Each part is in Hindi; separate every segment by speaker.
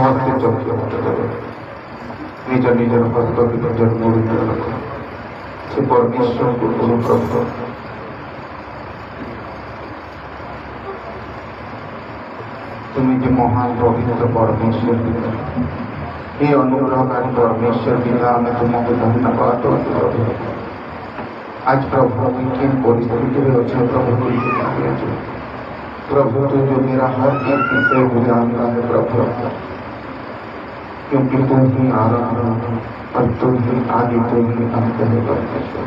Speaker 1: ସମସ୍ତେ ଚକ୍ଷୁ ଦେବେ। ନିଜ ନିଜର ହସ୍ତକୁ ନିଜର ମୁଡ଼ିରେ ରଖ। ସେ ପରମେଶ୍ୱରଙ୍କୁ ଗୁରୁ ପ୍ରଭୁ তুমি যে মহান পবিত্র পরমেশ্বর পিতা, এই অনুগ্রহকারী পরমেশ্বর পিতা, আমি তোমাকে ধন্যবাদ দেবো প্রভু। आज प्रभु किन परिस्थिति में अच्छे प्रभु प्रभु तू जो मेरा हर एक विषय को जानता है प्रभु, क्योंकि तू ही आरंभ और तू ही आदि, तू ही अंत है परमेश्वर।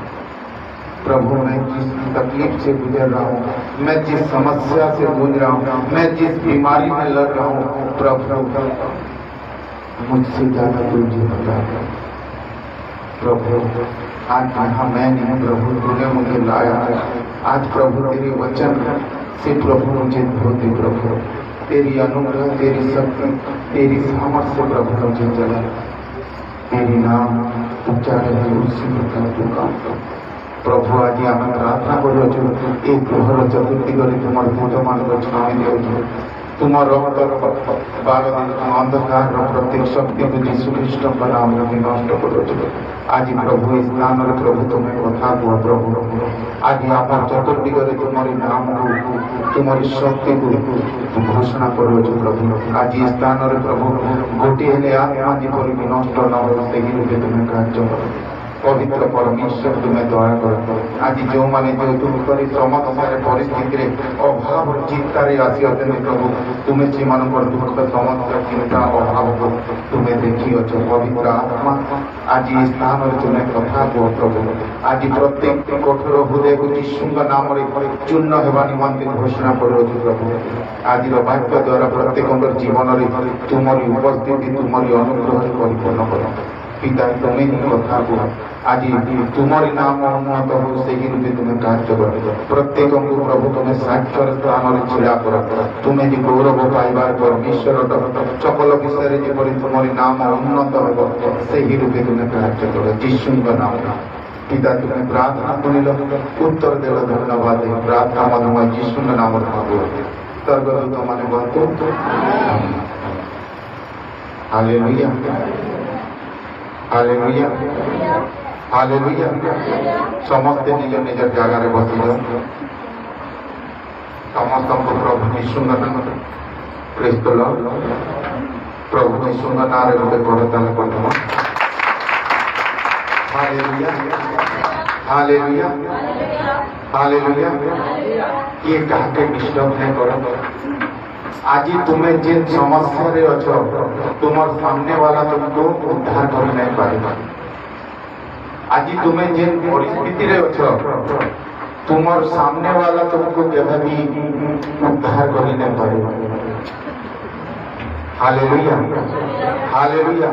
Speaker 1: प्रभु मैं जिस तकलीफ से गुजर रहा हूँ, मैं जिस समस्या से गुजर रहा हूँ, मैं जिस बीमारी में लड़ रहा हूँ प्रभु, मुझसे ज्यादा तुझे पता है प्रभु। आज यहाँ मैं नहीं प्रभु, तूने मुझे लाया है। आज प्रभु तेरे वचन से प्रभु मुझे धोते प्रभु, तेरी अनुग्रह, तेरी शक्ति, तेरी सामर्थ्य से प्रभु मुझे चला। तेरी नाम उच्चारण उसी प्रकार तू काम कर प्रभु। आज आम प्रार्थना करुचु ए गृहर चतुर्दिगरे तुम दूत मान छाई दियो। तुम रक्तर 12 दिन अंधकार प्रत्येक शक्ति को यीशु ख्रीष्ट नाम नष्ट करुचु। आज प्रभु इस स्थान प्रभु तुम्हें कथा कुह प्रभु। आज आप चतुर्दिगरे तुम्हारी नाम को, तुम्हारी शक्ति को घोषणा करुचु प्रभु। आज इस स्थान प्रभु गोटे हेले आत्मा जेपरी नष्ट न हो से तुम्हें कार्य कर पवित्र परमेश्वर तुम्हें दया कर। आज जो मैंने जो तुम करी समस्या परिस्थिति अभाव चिंतार आसी प्रभु, तुम्हें से दुख समस्या चिंता अभाव को तुम्हें देखी अच पवित्र आत्मा। आज इस स्थान तुम्हें कथा कह प्रभु। आज प्रत्येक कठोर हृदय को यीशु नाम चूर्ण होगा निमंते घोषणा करुचु प्रभु। आज वाक्य द्वारा प्रत्येक जीवन में तुम्हारी उपस्थिति, तुम्हारी अनुग्रह परिपूर्ण कर पिता। तुम्हें ही कथा कह आज तुम्हारी नाम उन्नत हो से ही रूपे तुम्हें कार्य कर। प्रत्येक को प्रभु तुम्हें साक्षर स्थान छिड़ा कर। तुम्हें जो गौरव पाइबार परमेश्वर सकल विषय जेपरी तुम्हारी नाम उन्नत हो से ही रूपे तुम्हें कार्य कर यीशु नाम। पिता तुम्हें प्रार्थना सुनिल, उत्तर देव धन्यवाद। प्रार्थना मधुमय यीशु नाम स्वर्गदूत माने बंतु। Hallelujah hallelujah hallelujah. समस्ते निज निज जगार बसी जाओ। समस्त को प्रभु यीशु नाम प्रेज द लॉर्ड। प्रभु यीशु नाम रे गोटे करताल करदम। Hallelujah hallelujah hallelujah. ये काके डिस्टर्ब नहीं करो। आज तुम्हें जिन समस्या रे अछो, तुम्हार सामने वाला तुमको उद्धार कर नहीं पाएगा। आज तुम्हें जिन परिस्थिति रे अछो, तुम्हार सामने वाला तुमको केवे भी उद्धार कर नहीं पाएगा। Hallelujah hallelujah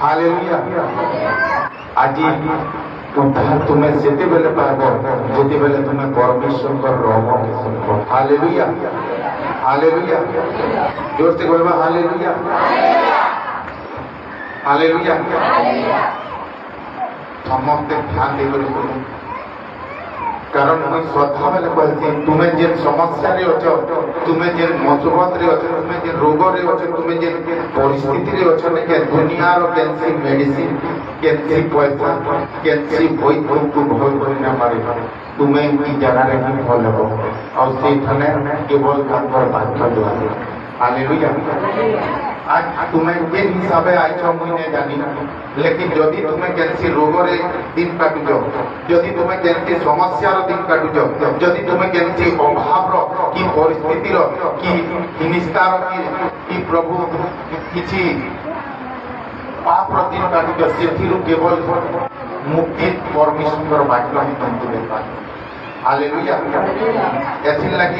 Speaker 1: hallelujah. आज उद्धार तुम्हें जेते बेले पाबो जेते बेले तुम्हें परमेश्वर का रोम के सुनो। Hallelujah hallelujah. जोर से बोलबा हालेलुया हालेलुया। समस्त ध्यान देकर सुनो, कारण मुझे श्रद्धा बेले कहती तुम्हें जे समस्या रे अछ, तुम्हें जे मुसीबत रे अछ, तुम्हें जे रोग रे अछ, तुम्हें जे परिस्थिति रे अछ ने के दुनिया रो कैंसी मेडिसिन कैंसी पैसा कैंसी कोई तुमको भल कर ना पारे। तुम्हें की जगह रे की भल हो और से थने केवल कर बात दुआ। हालेलुया। आज तुम्हें जे हिसाबे आइछ मुई ने जानी, लेकिन जदि तुम्हें कैंसी रोग रे दिन काटु जाओ, जदि तुम्हें कैंसी समस्या रो दिन काटु जाओ, जदि तुम्हें कैंसी अभाव रो की परिस्थिति रो की हिंसा रो की प्रभु किछि पाप रो दिन काटु जाओ, सेथिरु केवल मुक्ति परमेश्वर वाक्य ही तुमको देता। हालेलुया। ऐसी लगी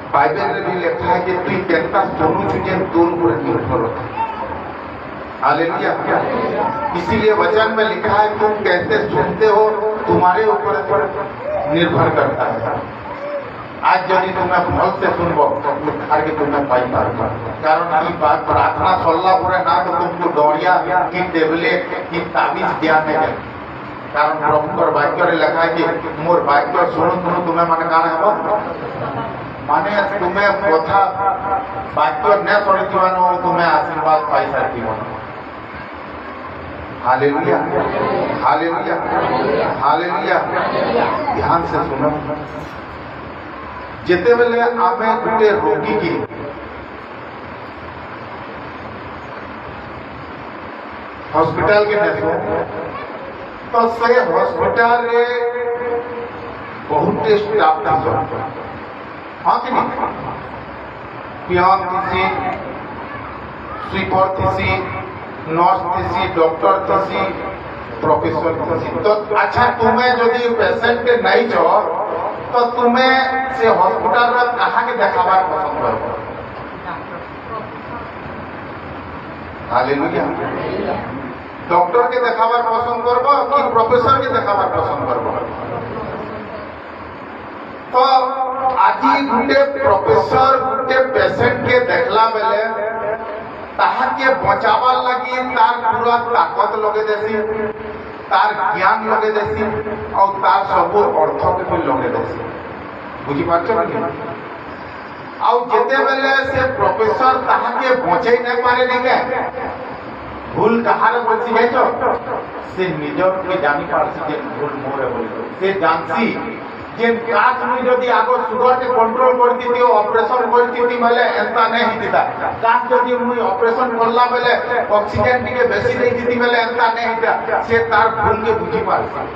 Speaker 1: बाइबल में भी लिखा है कि तू केतना सुनु तुझे दूर पर निर्भर होता। हालेलुया। इसीलिए वचन में लिखा है तुम कैसे सुनते हो तुम्हारे ऊपर निर्भर करता है। आज यदि तुम्हें भल से सुनबो उद्धार के तुम्हें पाई पारबो। कारण ई बात प्रार्थना सरला परे ना तो तुमको डोरिया की टेबलेट की ताबीज दिया नहीं। कारण प्रभुकर वाक्य रे लिखा है कि मोर वाक्य सुनु सुनु तुम्हें माने काना हेबो, माने तुम्हें कथा ବାକ୍ୟ ନ ଶୁଣିଥିବାନ ତୁମେ ଆଶୀର୍ବାଦ ପାଇସାରିଥିବ। Hallelujah, hallelujah, hallelujah. ध्यान से सुनो, जेते बेले आमे गुटे रोगी की हॉस्पिटल के देखो तो से हॉस्पिटल रे बहुत स्टाफ था। हाँ कि नहीं? पियान थी, स्वीपर थी, नर्स थी, डॉक्टर थी, प्रोफेसर थी। तो अच्छा तुम्हें यदि पेशेंट के नहीं छो तो तुम्हें से हॉस्पिटल रे कहाँ के देखाबार पसंद करो? हालेलुया। डॉक्टर के देखाबार पसंद करबो कि प्रोफेसर के देखाबार पसंद करबो? तो आज गुटे प्रोफेसर गुटे पेशेंट के देखला बेले ताहाके बचावार लगी तार पूरा ताकत लगे देसी, तार ज्ञान लगे देसी और तार सब अर्थ के भी लगे देसी। बुझी पाछ कि? और जेते बेले से प्रोफेसर ताहाके बचाई नहीं पारे निके भूल कहारे बची है तो से निजर के जानी पारसी जे भूल मोरे बोली से जानसी जे काश मुई जदी आगो सुगर के कंट्रोल करती थी ऑपरेशन करती थी माले एंता नहीं हिता। काश जदी मुई ऑपरेशन करला बेले ऑक्सीजन टिके बेसी देती थी माले एंता नहीं हिता। से तार भूल के बुझी पारसी,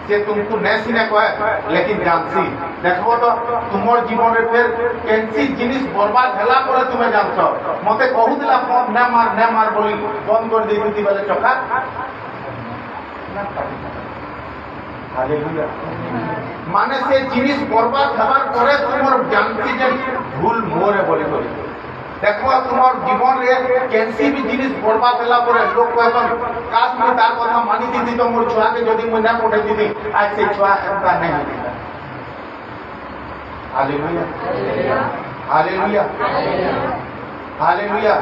Speaker 1: से तुमको नहीं सिने कहे लेकिन जानसी। देखो तो तुमर जीवन रे फिर केनसी जिनिस बर्बाद होला पर तुम्हें जानछो। मते कहूदिला फोन न मार बोली बंद कर देती थी बेले चका। हालेलुया। माने से जिनिस बर्बाद हबार परे तुमर जानती जे भूल मोरे बोली बोली। देखो तुमर जीवन रे केनसी भी जिनिस बर्बाद होला परे लोग कहन काश मैं तार कथा मानी दीदी तो मोर छुआ के जदी मैं ना पठे दीदी आज से छुआ एंता नहीं होता। Hallelujah, hallelujah, hallelujah.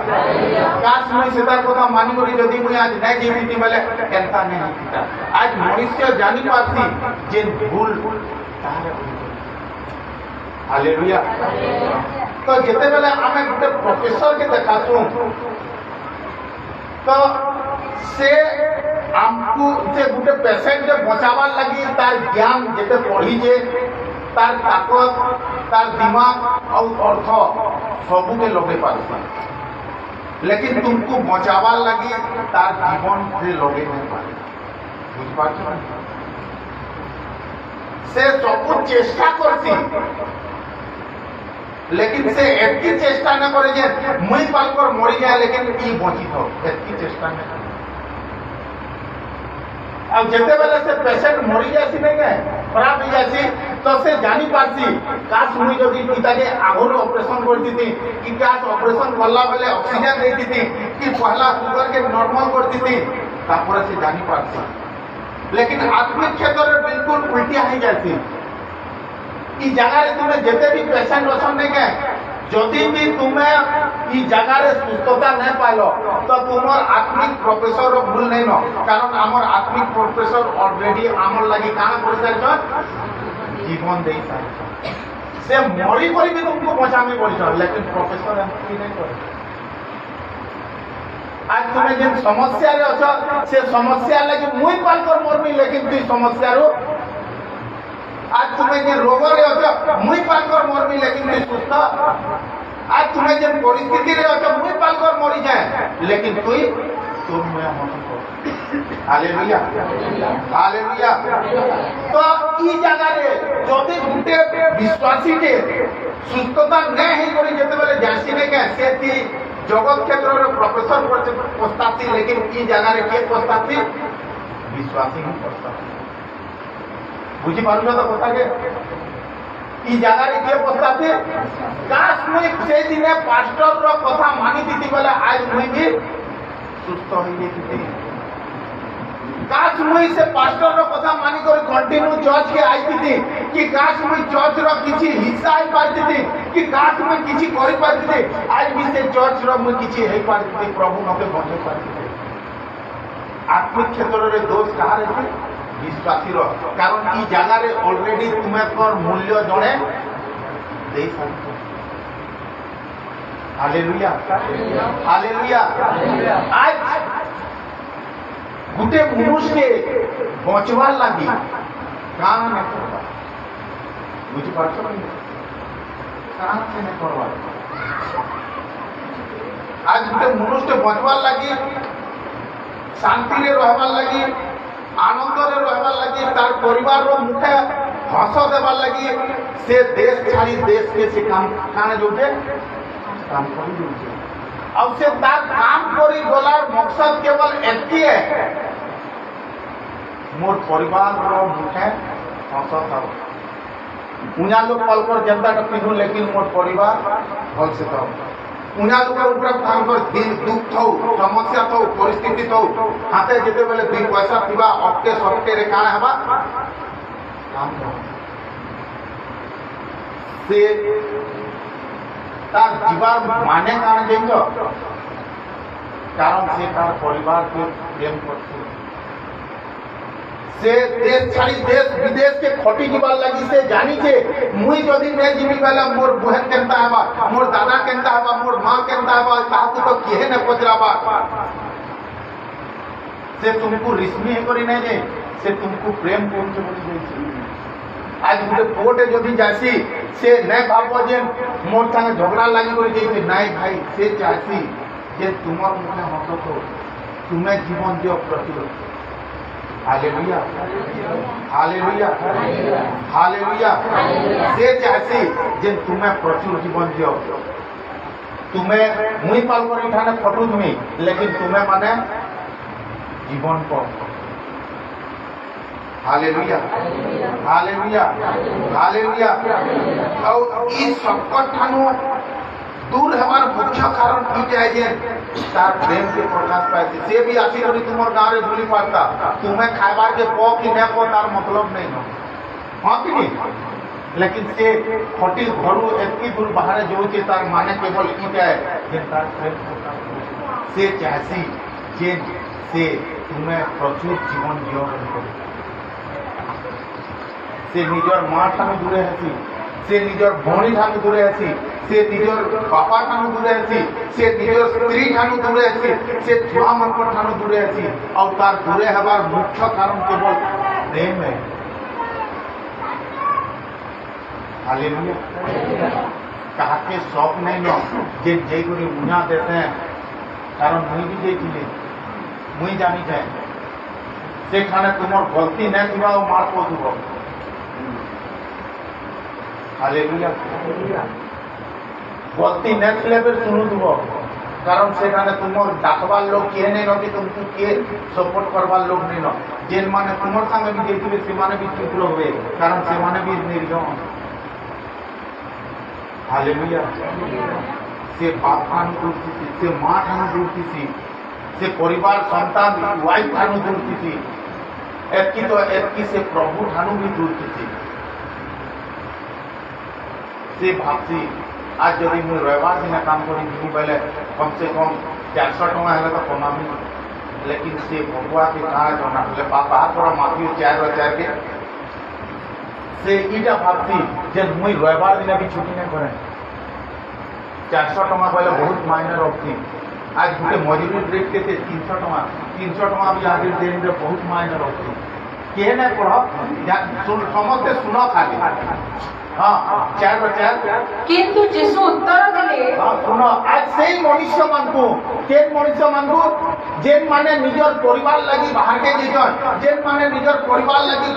Speaker 1: काश मैं सेतार कथा मानी करी जदी मैं आज नहीं जीविती बेले एंता नहीं होता। आज मनुष्य जानी पाती जे भूल तारे। हालेलुया। तो जेते बेले आमे गुटे प्रोफेसर के देखासु तो से हमको से गुटे पेशेंट के बचावार लगी तार ज्ञान जेते पढ़ी जे तार ताकत तार दिमाग और अर्थ सबू के लगे पारसी, लेकिन तुमको बचावार लगी तार जीवन से लगे नहीं पारे। बुझ पाछ? से सबू चेष्टा करती लेकिन से एतकी चेष्टा न करे जे मुई पाल कर मरी जाए लेकिन ई बची तो एतकी चेष्टा न करे। अब जेते बेले से पेशेंट मरी जासी नहीं गए खराब हो जासी तो से जानी पारसी काश मुई जदी पिताके आगोर ऑपरेशन करती थी कि काश ऑपरेशन करला बेले ऑक्सीजन देती थी कि पहला शुगर के नॉर्मल करती थी तापर से जानी पारसी। लेकिन आत्मिक क्षेत्र में बिल्कुल उल्टी हो जाती। ई जगह रे तुम्हें जेते भी पेशेंट असन नहीं गए जदि भी तुम्हें ई जगह रे सुस्थता नहीं पाइलो तो तुमर आत्मिक प्रोफेसर भूल नहीं न। कारण आमर आत्मिक प्रोफेसर ऑलरेडी आमर लगी काना कर सारिछ जीवन देई सारिछ। से मरी करी भी तुमको बचामी पड़िछ लेकिन प्रोफेसर एमती नहीं करे। आज तुम्हें जे समस्या रे अछ से समस्या लगी मुई पाल कर मरमी लेकिन तू समस्या रो आज तुम्हें जे रोग रे अछ मुई पाल कर मरमी लेकिन तू सुस्थ। आज तुम्हें जे परिस्थिति रे अछ मुई पाल कर मरी जाए लेकिन तुम मैं हम। Hallelujah, hallelujah. तो ई जगह रे जदि गुटे विश्वासी के सुस्थता नहीं है करी जेते बेले जासी नहीं के सेती जगत क्षेत्र रे प्रोफेसर पस्ताती लेकिन ई जगह रे के पस्ताती विश्वासी ही पस्ताती। बुझी पारुछ तो कथा के ई जगह रे के पस्ताती काश मुई से दिने पास्टर रो कथा मानी दीती बेले आज मुई भी सुस्थ होई जेती। काश मुई से पास्टर रो कथा मानी कर कंटिन्यू चर्च के आईती थी कि काश मुई चर्च रो किछि हिस्सा आई पाती थी कि काश मुई किछि करि पाती थी आज भी से चर्च रो मुई किछि हेई पाती थी प्रभु मते बचे पाती थी। आत्मिक क्षेत्र रे दोष कहा रे विश्वासी रो। कारण ई जगह रे ऑलरेडी तुम्हें कर मूल्य जणे देई सारी। हालेलुया हालेलुया आज गुटे मनुष्य के बचवार लगी कान ने करवा बुझी पारछ कान से ने करवा आज गुटे मनुष्य बचवार लगी शांति रे रहबार लगी आनंद रे रहबार लगी तार परिवार रो मुखे हस देबार लगी से देश छाड़ी देश के से काम काने जोटे काम करी जोटे अब से तार काम करी गलार मकसद केवल एकी है मोर परिवार रो मुखे हस था उन्या लोग कल कर जनता का पिधु लेकिन मोर परिवार भल से था उन्या लोग ऊपर काम कर दिन दुख थौ समस्या थौ परिस्थिति थौ हाथे जेते बेले दुई पैसा थिबा अटके सबके रे काना हबा काम से तार जीवार माने कान देंगे कारण से तार परिवार के प्रेम करते से देश छाड़ी देश विदेश के खटी जीवार लगी से जानी छे मुई जदी ने जीवी बेला मोर बहन केनता हबा मोर दादा केनता हबा मोर मां केनता हबा ताकू तो किहे ने पचराबा से तुमको रिश्मी है करी नहीं जे से तुमको प्रेम करके बोली जाई आज गुटे कोर्टे जदि जासी से नै भाबो जे मोर संगे झगड़ा लागि करी जे नाही भाई से चासी जे तुमर मुखे हस तो तुम्हें जीवन दियो प्रतिरोध हालेलुया हालेलुया हालेलुया से चासी जे तुम्हें प्रचुर जीवन दियो तुम्हें मुई पाल करी ठाने खटू तुमी लेकिन तुम्हें माने जीवन को हालेलुया हालेलुया हालेलुया और इस संकट ठानु दूर हमार मुख्य कारण की जाए जे तार प्रेम के प्रकाश पाए से भी आसी करी तुमर गांव रे धुली पाता तुम्हें खाइबार के पो कि नै पो तार मतलब नहीं हो हां कि नहीं लेकिन से खटी घरु एतकी दूर बाहर जो के तार माने केवल ई जाए जे तार प्रेम प्रकाश से चाहसी जे से तुम्हें प्रचुर जीवन दियो से निजर मां ठानु दूरे हसी से निजर भौणी ठानु दूरे हसी से निजर बापा ठानु दूरे हसी से निजर स्त्री ठानु दूरे हसी से छुआ मन ठानु दूरे हसी और तार दूरे हबार मुख्य कारण केवल प्रेम है हालेलुया कहा के शौक नहीं नो जे जे गुरी मुना देते हैं कारण मुई भी देखिले मुई जानी जाए से खाने तुमर गलती नहीं दिवा मार को दुबो हालेलुया गलती नहीं थिले फिर सुनु दुबो कारण से खाने तुमर डाकवार लोग किए नहीं रखी तुमको किए सपोर्ट करवार लोग नहीं नो जेन माने तुमर संगे भी देखिले से माने भी चुप हुए कारण से माने भी निर्जन हालेलुया से बाप ठानु दूरती से मां ठानु दूरती से परिवार संतान वाइफ ठानु दूरती एतकी तो एतकी से प्रभु ठानु भी दूरती से भाबसी आज जदि मुझे रविवार दिन काम करी पहले कम से कम 400 टका है तो कमामी लेकिन से भगवा के कहा जना पापा थोड़ा माफी 4,000 के से इटा भाबसी जे मुई रविवार दिन भी छुट्टी नहीं करे 400 टका पहले बहुत मायने रखती आज गोटे मजूरी रेट के 300 टका भी आज दिन में बहुत मायने रखती किए ना पढ़ समस्ते सुन खाली हाँ 4,000
Speaker 2: किंतु जीशु उत्तर देले
Speaker 1: हाँ सुन आज से मनुष्य मानकु के मनुष्य मानकु जेन माने निजर परिवार लगी बाहर के जेजन जेन माने निजर परिवार लगी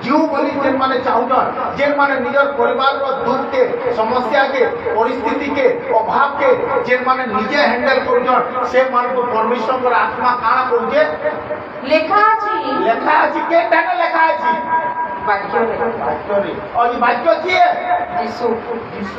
Speaker 1: जीव बोली जेन माने चाहुजन जेन माने निजर परिवार को दुख के समस्या के परिस्थिति के अभाव के जेन माने निजे हैंडल करजन से मान को परमेश्वर को आत्मा काना कहूजे
Speaker 2: लेखा अछि
Speaker 1: के ताने लेखा अछि
Speaker 2: वाक्य
Speaker 1: रे और ई वाक्य किए
Speaker 2: जीशु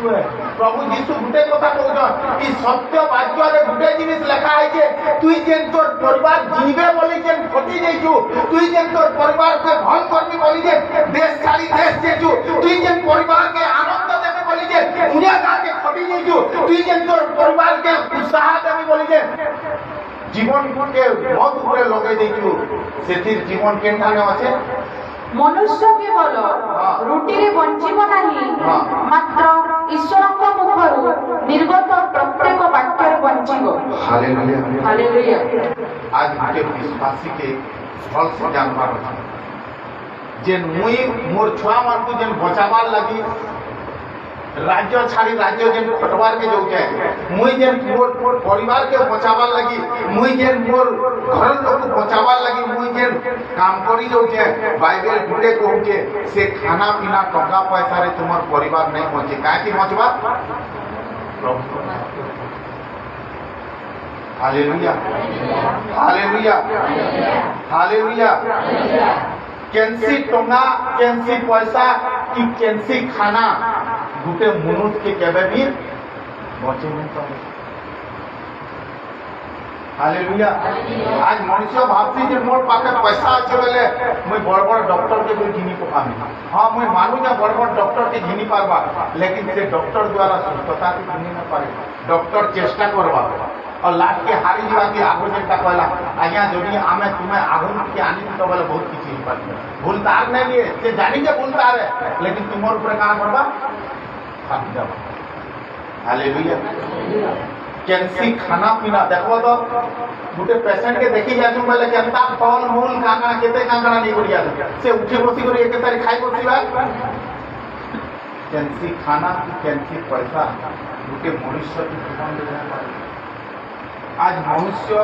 Speaker 1: है प्रभु जीशु गुटे कथा कहजन ई सत्य वाक्य रे गुटे जिनिस लेखा है जे तुई जेन तोर परिवार जीवे बोली जेन फटी जइछु तुई जेन तोर परिवार के भल करबी बोली जे देश छाड़ी देश जेछु तुई जेन परिवार के आनंद देबे बोली जे दुनिया का के फटी जइछु तुई जेन तोर परिवार के उत्साह देबे बोली जे जीवन के बहुत ऊपर लगे जइछु सेतिर जीवन केनठाने আছে
Speaker 2: मनुष्य केवल रुटी रे बंचिब नाही मात्र ईश्वरଙ୍କ मुखରୁ निर्गत ବଞ୍ଚିବ।
Speaker 1: Hallelujah
Speaker 2: hallelujah.
Speaker 1: आज गोटे विश्वासी के भल से जानबार अछि जेन मुई मोर छुआ मान को जेन बचाबार लगी राज्य छाड़ी राज्य जेन खटवार के जाउछे मुई जेन मोर परिवार के बचाबार लगी मुई जेन मोर घर लोग को बचाबार लगी मुई जेन काम करी जाउछे बाइबल गुटे कहूछे से खाना पीना टका पैसा रे तुमर परिवार नहीं बचे काहे कि बचबा प्रभु हालेलुया हालेलुया हालेलुया केंसी टंगा केंसी पैसा कि केंसी खाना गुटे मनुष्य के केबे भी बचे नहीं पाए हालेलुया आज मनुष्य भाबती जे मोर पाखे पैसा अच्छे बेले मुई बड़ बड़ डॉक्टर के भी घिनी पकामी हाँ मुई मानू जे बड़ बड़ डॉक्टर के घिनी पारबा लेकिन से डॉक्टर द्वारा सुस्थता के घिनी न पारे डॉक्टर चेष्टा करबा और लास्ट के हारी जीवा के आगो जेटा कहला आज्ञा जदि आमे तुम्हें आगो के आनी तो बोले बहुत किसी ही पाती भूलतार नहीं लिए से जानी जे भूलतार है लेकिन तुमर ऊपर काम करबा खाती जाबा हालेलुया केंसी खाना पीना देखो तो गुटे पेशेंट के देखी जाछु बोले केनता फल मूल कांगना केते कांगना नहीं बढ़िया से उठी बसी करी एक तारी खाई बसीबा केंसी खाना केंसी पैसा गुटे मनुष्य के जीवन में आज मनुष्य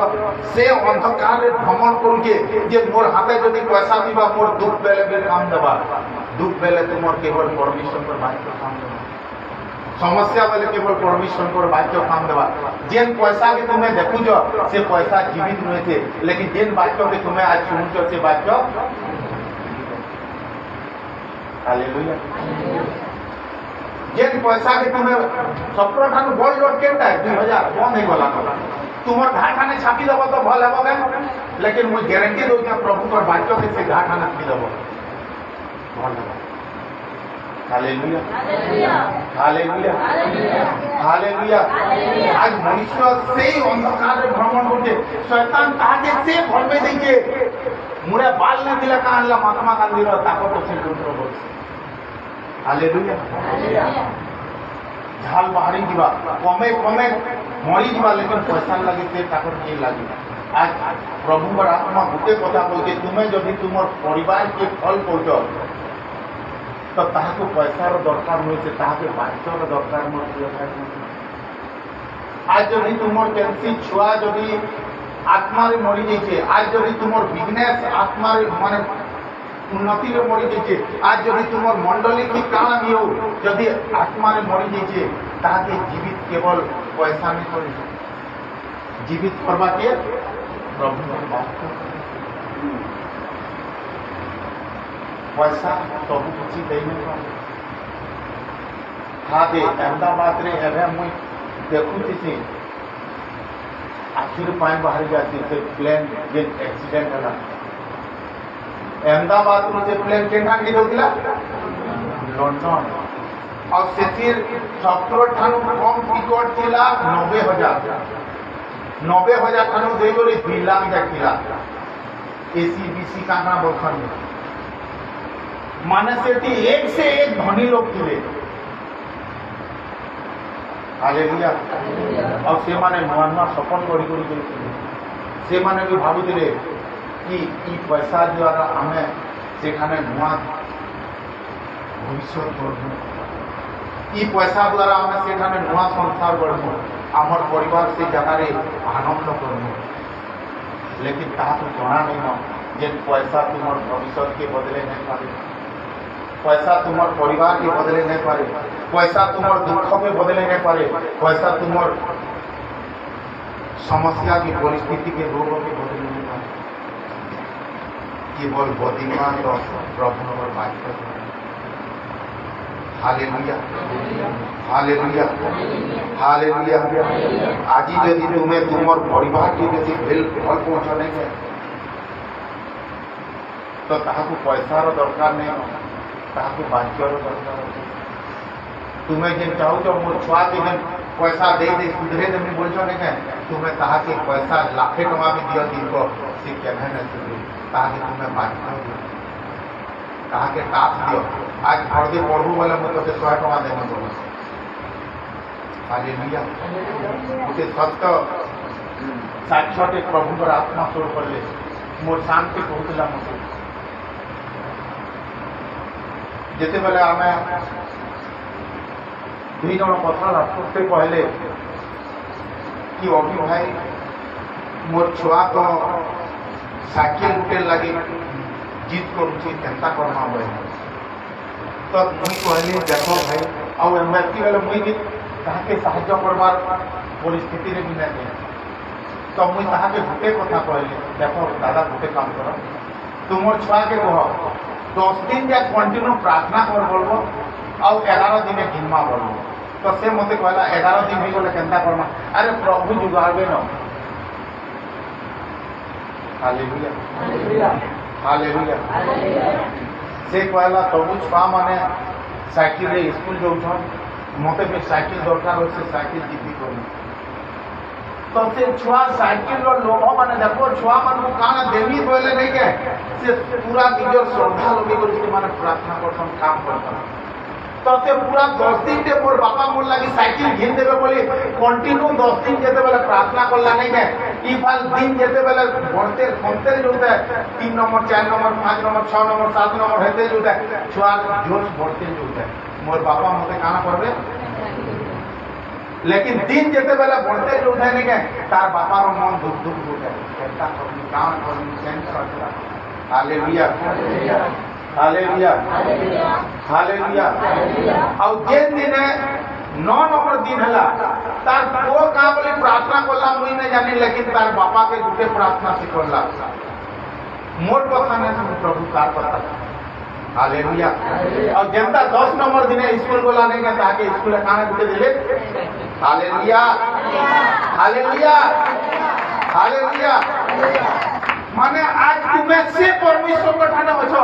Speaker 1: से अंधकार रे भ्रमण करुके जे मोर हाथे जदि पैसा दिबा मोर दुख बेले बेले काम देबा दुख बेले तुमर केवल परमेश्वर पर बाध्य काम देबा समस्या बेले केवल परमेश्वर पर बाध्य काम देबा जेन पैसा के तुम्हें देखुजो से पैसा जीवित नहीं थे लेकिन जेन वाक्य के तुम्हें आज सुनुजो से वाक्य हालेलुया जेन पैसा के तुम्हें सप्रो ठान गोल्ड लोड केटा 2000 बंद हो गला तुमर घाटाने छापी दब तो भल हेबो लेकिन मुझे गारंटी दो प्रभु पर वाक्य के से घाटाने छापी दब भल हेबो हालेलुया हालेलुया हालेलुया आज मनुष्य से अंधकार रे भ्रमण होते शैतान ताजे से भल में देके मुरे बाल ने दिला कानला महात्मा गांधी रो ताकत से कंट्रोल हालेलुया झाल बाहरी जीवा कमे कमे मरी जीवा लेकिन पैसा लगे से ताकत नहीं लगे आज प्रभु पर आत्मा गुटे कथा बोलते तुम्हें जदि तुमर परिवार के फल पहुंचो तो ताहाको पैसा रो दरकार नहीं से ताहाके बाच्चा रो दरकार नहीं आज जदि तुमर केंसी छुआ जदि आत्मा रे मरी जाइछे आज जदि तुमर बिजनेस आत्मा रे माने उन्नति रे मरी जाइछे आज जदि तुमर मंडली की काना भी हो जदि आत्मा रे मरी जाइछे ताके जीवित केवल पैसा नहीं करे जीवित करबा के प्रभु के बात पैसा सब किसी दे नहीं पाए हाँ दे अहमदाबाद रे एवं मुई देखुती थी आखिर पानी बाहर जाती से प्लेन जे एक्सीडेंट हला अहमदाबाद रो से प्लेन केना गिर होतिला लंदन और सेतिर सप्रो ठानु कम टिकट थिला 90,000 ठानु देई बोली 2 लाख जातिला एसी बीसी काना बखन माने सेठी एक से एक धनी लोग थे हालेलुया और से माने नुआ नुआ सपन गढ़ी गढ़ी करथिले से माने भी भाबुथिले कि ई पैसा द्वारा आमे सेखाने नुआ भविष्य गढ़ू ई पैसा द्वारा आमे सेखाने नुआ संसार गढ़ू आमर परिवार से जगह रे आनंद करू लेकिन ताहा तो जाना नहीं न जे पैसा तुमर भविष्य के बदले नहीं पारे पैसा तुम्हार परिवार के बदले नहीं पारे पैसा तुम्हार दुख के बदले नहीं पारे पैसा तुम्हार समस्या की परिस्थिति के रोग के बदले नहीं पारे केवल बुद्धिमान तो प्रभु वाक्य हालेलुया हालेलुया हालेलुया आज यदि तुम्हें तुम्हार परिवार के यदि फल पहुंचाने के तो ताहाको पैसार दरकार नहीं ताहाको बाच्यर दरकार तुम्हें जेन चाहो मोर छुआ के जेन पैसा दे दे सुधरे देमी बोलछो नहीं के तुम्हें ताहाके पैसा लाखे टका भी दिया दिन को से केना न सुधरे ताहाके तुम्हें बाच्यर ताहाके टास्क दियो आज घर दे पढ़ू वाला मत तो 100 टका देना बोलो हालेलुया उसे सत्य
Speaker 3: साक्षात प्रभुଙ୍କର आत्मा स्वर कले मोर शांति कहूला मत जिते बेले आम दुई जन कथा रास्ते कहले कि अभी भाई मोर छुआ तो साइकिल गुटे लगे जिद करुच्छी केन्ता करमा बोले तो मुई कहली देख भाई आती बेले मुई भी ताके साहाय्य करवार परिस्थिति रे भी नहीं तो मुई ताके गुटे कथा कहली देख दादा गुटे काम कर तुमर छुआ के कह 10 दिन जाए कंटिन्यू प्रार्थना कर बोलो आउ 11 दिन घिनमा बोलो तो से मत कहला 11 दिन हो गले केन्ता करमा अरे प्रभु जुगाड़बे न हालेलुया हालेलुया से कहला सबू छुआ माने साइकिल रे स्कूल जाऊछन मते भी साइकिल दरकार हो से साइकिल जीती करू तो से छुआ साइकिल रो लोभ माने देखो छुआ मन को काना देवी बोले नहीं के से पूरा निज श्रद्धा लगे कर से माने प्रार्थना करसन काम करसन तो से पूरा 10 दिन के मोर बापा मोर लगी साइकिल घिन देबे बोली कंटिन्यू 10 दिन जेते बेले प्रार्थना करला नहीं के ई फाल दिन जेते बेले बढ़ते खमते जोते 3 number 4 number 5 number 6 number 7 number हेते जोते छुआ जोश बढ़ते जोते मोर बापा मते काना करबे लेकिन दिन जेते बेले बढ़ते जोते नहीं के तार बापा रो मन दुख दुख होते केता करनी काम करनी सेंटर रखला हालेलुया हालेलुया हालेलुया और जेन दिन 9 नंबर दिन हला तार को का बोली प्रार्थना करला मुई नहीं जानी लेकिन तार बापा के गुटे प्रार्थना सिखला मोर कथा ने प्रभु कार पता हालेलुया और जनता 10 नंबर दिन स्कूल गोला नहीं का ताके स्कूल खाना गुटे दिले हालेलुया हालेलुया हालेलुया माने आज तुम्हें से परमेश्वर को ठाने अछो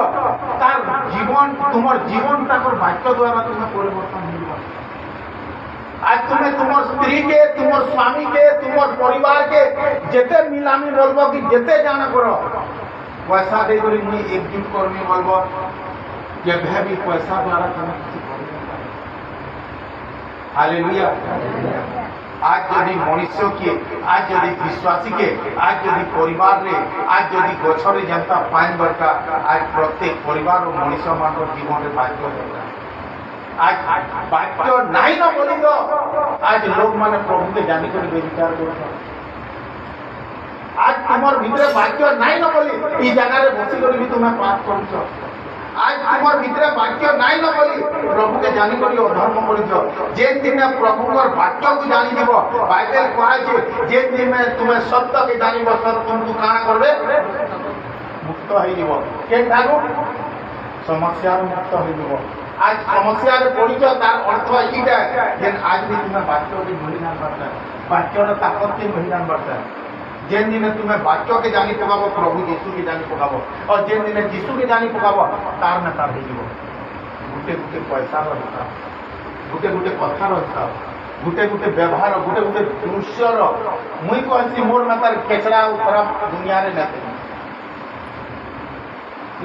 Speaker 3: तार जीवन तुमर जीवन ताकर वाक्य द्वारा तुम्हें परिवर्तन मिलबो आज तुम्हें तुमर स्त्री के तुमर स्वामी के तुमर परिवार के जेते मिलामी बोलबो कि जेते जाना करो पैसा दे करी मुई एकजुट करनी बोलबो के भी पैसा द्वारा तुम्हें किसी हालेलुया आज यदि मनुष्य के आज यदि विश्वासी के आज यदि परिवार रे आज यदि गछरे जनता पानी बरका आज प्रत्येक परिवार और मनुष्य मान जीवन रे वाक्य आज वाक्य नहीं न बोली तो आज लोग माने प्रभु के जानी कर विचार कर आज तुमर भीतर वाक्य नहीं न बोली ई जगह रे बसी कर भी तुम्हें पाप करूछ आज तुमर भीतर वाक्य नहीं न बोली प्रभु के जानी करी अधर्म करिछ जे दिन प्रभु कर वाक्य को जानी दिबो बाइबल कहा जे जे दिन तुम्हें सत्य के जानिबो सत्य तुमको काना करबे मुक्त होई दिबो के थागो समस्या मुक्त होई दिबो आज समस्या रे पड़िछ तार अर्थ इटा जे आज भी तुम्हें वाक्य के महिना बरता वाक्य रे ताकत के महिना बरता जेन दिन तुम्हें वाक्य के जानी पकाबो प्रभु यीशु के जानी पकाबो और जेन दिन यीशु के जानी पकाबो तार न तार हो जीवो गुटे गुटे पैसा रहता गुटे गुटे कथा रहता गुटे गुटे व्यवहार गुटे गुटे दृश्य मुई कहसी मोर में तार केचड़ा खराब दुनिया रे नहीं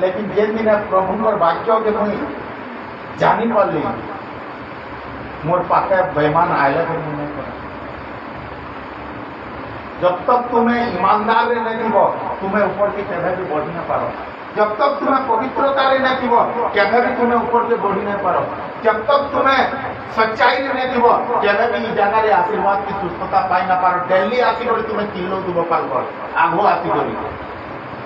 Speaker 3: लेकिन जेन दिन प्रभु कर वाक्य के मुई जानी पाली मोर पाखे बेईमान आयला के नहीं कर जब तक तुम्हें ईमानदार रे नहीं थीबो तुम्हें ऊपर के केभे भी बढ़ी न पारो जब तक तुम्हें पवित्रता रे नहीं थीबो केभे भी तुम्हें ऊपर के बढ़ी नहीं पारो जब तक तुम्हें सच्चाई रे नहीं थीबो केभे भी जगह रे आशीर्वाद की सुस्थता पाई न पारो डेली आसी कर तुम्हें किलो दुबो पाल कर आगो आसी करी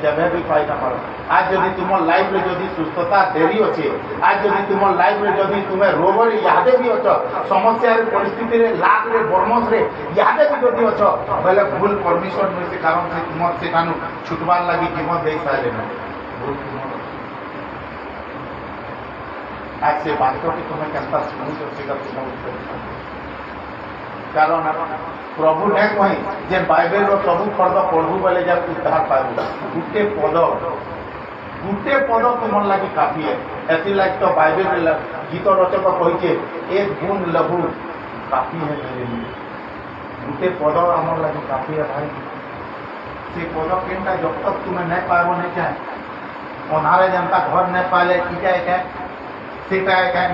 Speaker 3: केभे भी पाई न पारो आज यदि तुम लाइफ रे यदि सुस्थता देरी अछि आज यदि तुम लाइफ रे यदि तुम्हें रोग रे यादे भी अछ समस्या रे परिस्थिति रे लाग रे बर्मस रे यादे भी यदि अछ बेले भूल परमेश्वर में से कारण से तुम से कानु छुटवार लागि जीवन दे साले न भूल आज से बात को कि तुम्हें केनता सुनु से का तुम कारण प्रभु ने कहि जे बाइबल रो सब फर्द पढ़ू बोले जा उद्धार पाबू गुटे पद तुम लगी काफी है ऐसी लाइक तो बाइबल गीत रचक कही एक गुण लघु काफी है मेरे लिए गुटे पद आम लगी काफी है भाई से पद केनटा जब तक तुम्हें नहीं पाब नहीं चाहे अनारे जनता घर नहीं पाले इटा एक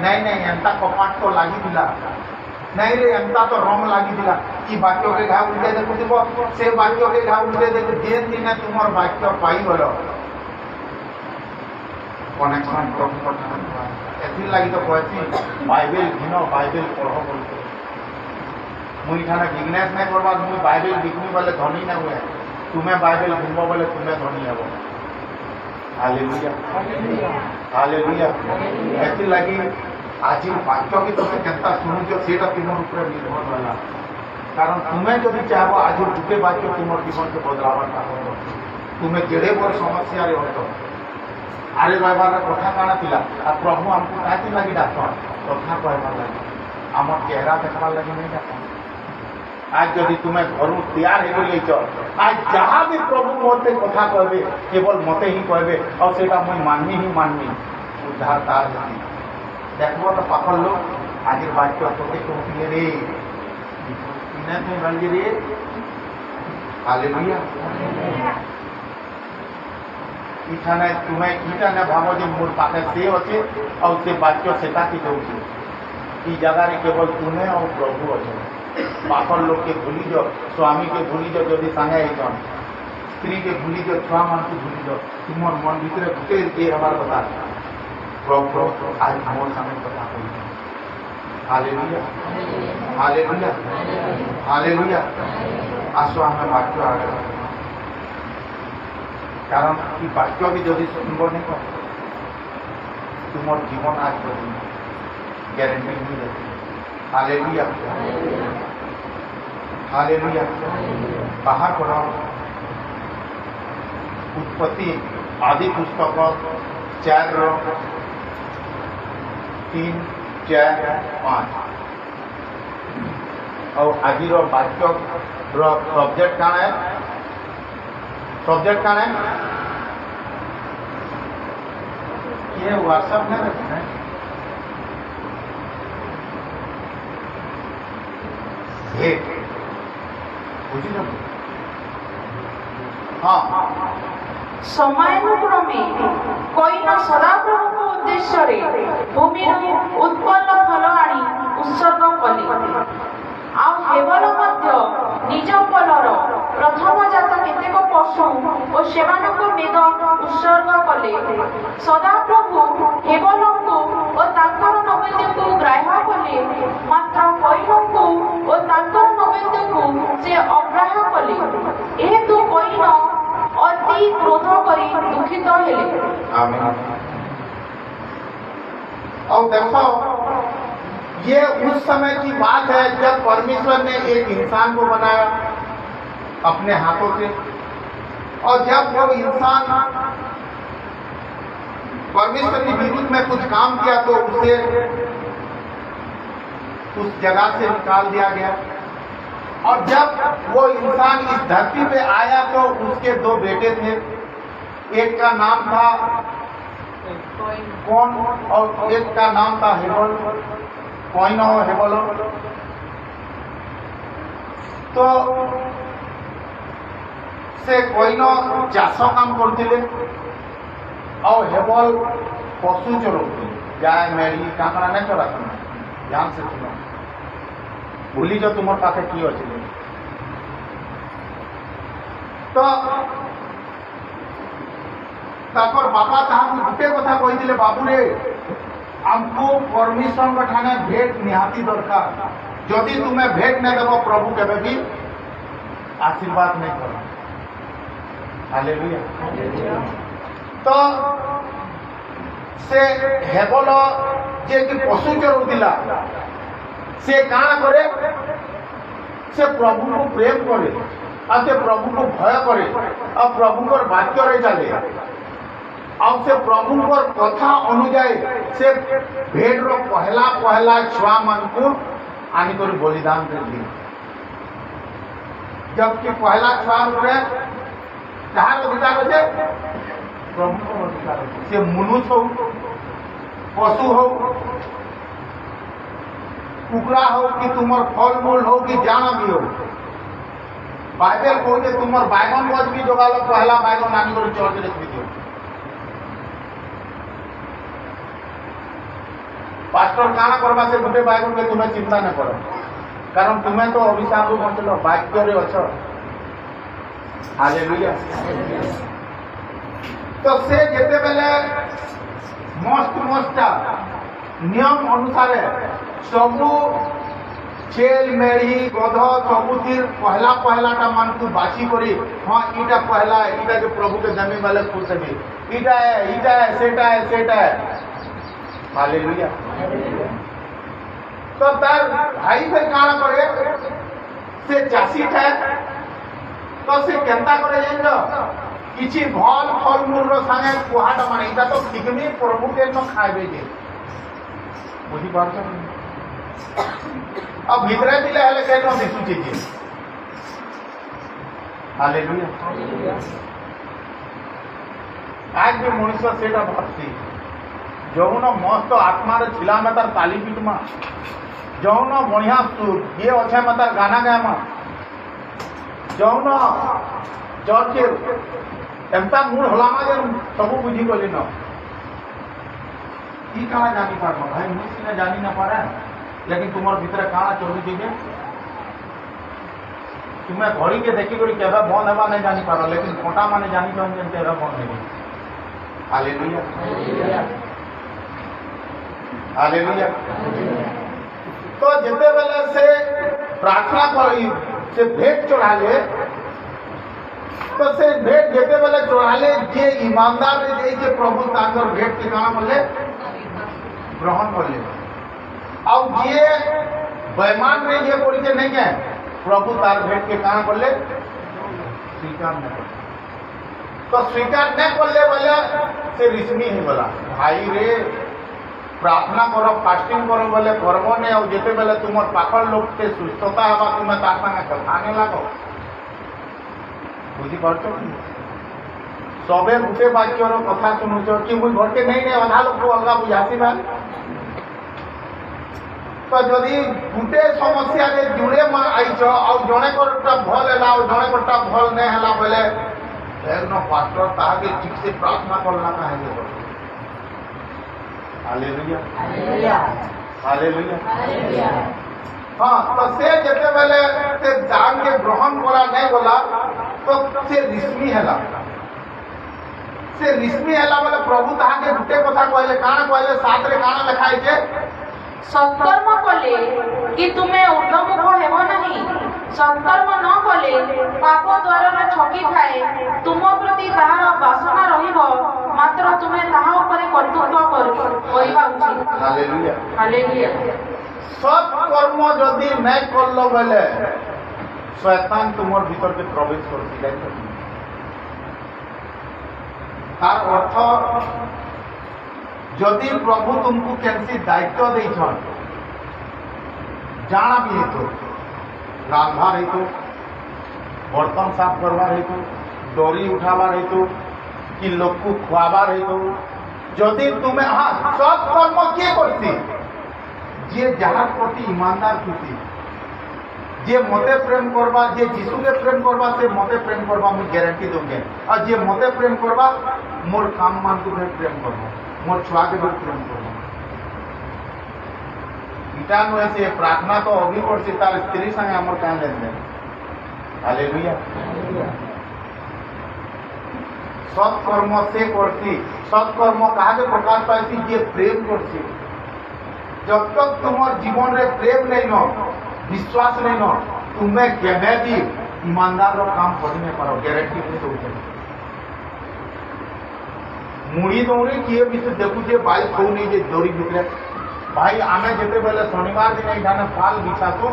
Speaker 3: नहीं नहीं एंता कपाट तो लगी दिला नहीं रे एमता तो रंग लगी कि वाक्य के घा उल्टे देखुब से वाक्य के घा उल्टे देख जेन दिन तुम वाक्य पाई गल कनेक्शन प्रभु एथि लगी तो कहती बाइबल घिन बाइबल पढ़ बोल मुई खाना बिजनेस नहीं करवा मुई बाइबल बिकनी बोले धनी ना हुए तुम्हें बाइबल घुमब बोले तुम्हें धनी हेब हालेलुया हालेलुया एथि लगी आज वाक्य भी तुम्हें केता शुणुच सेटा तुम ऊपर निर्भर रहा कारण तुम्हें जब चाहब आज गुटे वाक्य तुम जीवन के बदलावा तुम्हें जेड़े बड़ समस्या हो आरे रविवार कथा काଣା थिला आ प्रभु हमको काहे लगी डाक कथा कहबार लगी आम चेहरा देखबार लगी नहीं डाक आज जदि तुम्हें घर तैयार हो गई आज जहाँ भी प्रभु मते कथा कहबे केवल मते ही कहबे और सेटा मुई माननी ही माननी उद्धार तार होती देखबो तो पाखर लोग आज वाक्य तोते कहती रे इन्हें तुम रंगी रे हालेलुया इठाने तुम्हें इठाने भाव जो मोर पाखे से अच्छे और से वाक्य सेटा की दौड़ी ई जगह रे केवल तुम्हें और प्रभु अच्छे पाखर लोग के भूली जाओ स्वामी के भूली जाओ जदि सांगे आईन स्त्री के भूली जाओ छुआ मान को भूली जाओ तुम मन भीतर गुटे ये हमार बता प्रभु आज मोर सामने कथा कही हालेलुया हालेलुया हालेलुया आसो हमें वाक्य आगे कारण कि वाक्य भी जदि सुनब नहीं कर तुम जीवन आज गारंटी नहीं रहती हालेलुया हालेलुया बाहर पढ़ो उत्पत्ति आदि पुस्तक 4:3-4-5 और आज वाक्य सब्जेक्ट काण है सब्जेक्ट काण है ये व्हाट्सएप में रखना है हाँ
Speaker 2: ସମୟାନୁକ୍ରମେ କଇନ ସଦାପ୍ରଭୁଙ୍କ ଉଦ୍ଦେଶ୍ୟରେ ଭୂମିରୁ ଉତ୍ପନ୍ନ ଫଳ ଆଣି ଉତ୍ସର୍ଗ କଲେ ଆଉ ହେବଲ ମଧ୍ୟ ନିଜ ଫଳର ପ୍ରଥମ ଜାତ କେତେକ ପଶୁ ଓ ସେମାନଙ୍କୁ ମେଦ ଉତ୍ସର୍ଗ କଲେ ସଦାପ୍ରଭୁ ହେବଲଙ୍କୁ ଓ ତାଙ୍କର ନୈବେଦ୍ୟକୁ ଗ୍ରାହ୍ୟ କଲେ ମାତ୍ର କଇନଙ୍କୁ ଓ ତାଙ୍କର ନୈବେଦ୍ୟକୁ ସେ ଅଗ୍ରାହ୍ୟ କଲେ ଏହେତୁ କଇନ अति क्रोध करी दुखित हेले
Speaker 3: आमीन और देखो ये उस समय की बात है जब परमेश्वर ने एक इंसान को बनाया अपने हाथों से और जब वो इंसान परमेश्वर के विरुद्ध में कुछ काम किया तो उसे उस जगह से निकाल दिया गया और जब वो इंसान इस धरती पे आया तो उसके 2 बेटे थे एक का नाम था कौन और एक का नाम था हेबल कौन हो हेबल तो से कौन चाष काम करते और हेबल पशु चलाते गाय मेढ़ी काकड़ा नहीं चला ध्यान से सुनो भूली जो तुम पाखे कि अच्छे तो बापा ताकू गुटे कथा कही बाबू रे आमको परमिशन ठाने भेट निहाती दरकार जदि तुम्हें भेट नहीं देव प्रभु केवे भी आशीर्वाद नहीं कर हालेलुया तो से हेबल जे कि पशु चलाउतिला से काण करे से प्रभु को प्रेम करे और से प्रभु को भय करे और प्रभु को वाक्य रे चले और से प्रभु को कथा अनुଯାୟୀ से भेड़ रो पहला पहला छुआ मन को आनी कर बलिदान कर दिए जबकि पहला छुआ रे कहार अधिकार है प्रभु को अधिकार है से मनुष्य हो पशु हो कुकड़ा हो कि तुम फल मूल हो कि जाना भी हो बाइबल कहते तुम बैगन गज भी जोगाल पहला बैगन आनी कर चर्च रे दियो पास्टर काना करवा से गुटे बैगन के तुम्हें चिंता न करो कारण तुम्हें तो अभिशाप बचल भाग्य अच। हालेलुया। तो से जेते बेले मस्त मस्ता नियम अनुसार सबू छेल मेढ़ी गध सबुथिर पहला पहलाटा मान तू बाछी करी हाँ इटा पहला इटा जो प्रभु के जमी वाले खुश है इटा है सेटा है। हालेलुया। तो तार भाई फिर काना करे से चासी है तो से केंता करे जान किछि भल फल मूल रो संगे कुहाटा माने इटा तो ठिकमी प्रभु के न खाइबे जे बुझी पारछ। अब भितरे दिले हेले केनो दिसुछि जे। हालेलुया। आज भी मनुष्य सेटा भाबसी जौन मस्त आत्मा रे छिला में तार ताली पीट मा जौन बढ़िया सुर ये अच्छे में तार गाना गाय मा जौन चर्च एमता मूड होला मा जे सब बुझी गली न ई काना जानी पार भाई मुझे ने जानी ना पारे लेकिन तुम्हारे भीतर काना चली जीजे तुम्हें घड़ी के देखी करी केबे बंद हेबा नहीं जानी पार लेकिन फोटा माने जानी पार जे तेरा बंद हेबे। हालेलुया। हालेलुया। तो जिते बेले से प्रार्थना करी से भेंट चढ़ाले तो से भेंट जेते बेले चढ़ाले जे ईमानदार रे जे प्रभु ताकर भेंट के काना बोले ग्रहण करले और जे बेईमान रे ये बोल के नहीं है प्रभु तार भेंट के काना बोले स्वीकार नहीं कर। तो स्वीकार नहीं करले बोले से रिश्मी ही बोला भाई रे प्रार्थना करो फास्टिंग करो बोले करब नहीं और जिते बेले तुम पाखर लोग के सुस्थता हवा तुम्हें तार संगे कथाने लगो बुझी पार्छ सबे गुटे वाक्यर कथा शुणुच कि मुझ घर के नहीं अधा लोक को अलग बुझासी बा। तो जदि गुटे समस्या रे जुड़े मा आइछ और जणे कोटा भल हैला और जणे कोटा भल नहीं हैला बोले एक न पास्टर ताके ठीक से प्रार्थना करला ना है। हालेलुया। हालेलुया। हाँ तो से जेते बेले से दान के ग्रहण करा नहीं बोला तो से रिश्मी हैला बोले प्रभु ताहा के गुटे कथा कहले काना कहले साथ रे काना लिखाई जे
Speaker 2: सत्कर्म कले कि तुम्हें ऊर्ध्वमुख हेब नहीं सत्कर्म न कले पाप द्वारा छकी खाए तुम प्रति ताहार बासना रहिब मात्र तुम्हें ताहा उपरे कर्तृत्व करिबा उचित।
Speaker 3: हालेलुया।
Speaker 2: हालेलुया।
Speaker 3: सब कर्म जदि नहीं करलो बेले शैतान तुमर भीतर के प्रवेश करती जाए तार अर्थ जदि प्रभु तुमको कैसी दायित्व देछन जाना भी है तो रांधवार है तो बर्तन साफ करवार है तो डोरी उठावार है तो कि लोग को खुआवार है तो जदि तुम्हें हाँ सब कर्म किए करती जे जहार प्रति ईमानदार थी जे मते प्रेम करवा जे जीशु के प्रेम करवा से मते प्रेम करवा मुझे गारंटी दूंगे और जे मते प्रेम करवा मोर काम मान को प्रेम करवा मोर छुआ के प्रेम करवा इटा नुहे से प्रार्थना तो अभी करसी तार स्त्री संगे हमर कान लेन देन। हालेलुया। सत्कर्म से करसी सत्कर्म कहा के प्रकाश पाइसी जे प्रेम करसी जब तक तुम्हार जीवन रे प्रेम नहीं न विश्वास नहीं न तुम्हें केबे भी ईमानदार रो काम कर नहीं पारो गारंटी नहीं दउछे। मुड़ी दौड़ी किए भी देखु जे बाइक हो नहीं जे दौड़ी भितरे भाई आमे जेते बेले शनिवार दिन एठाने फाल बिछा तो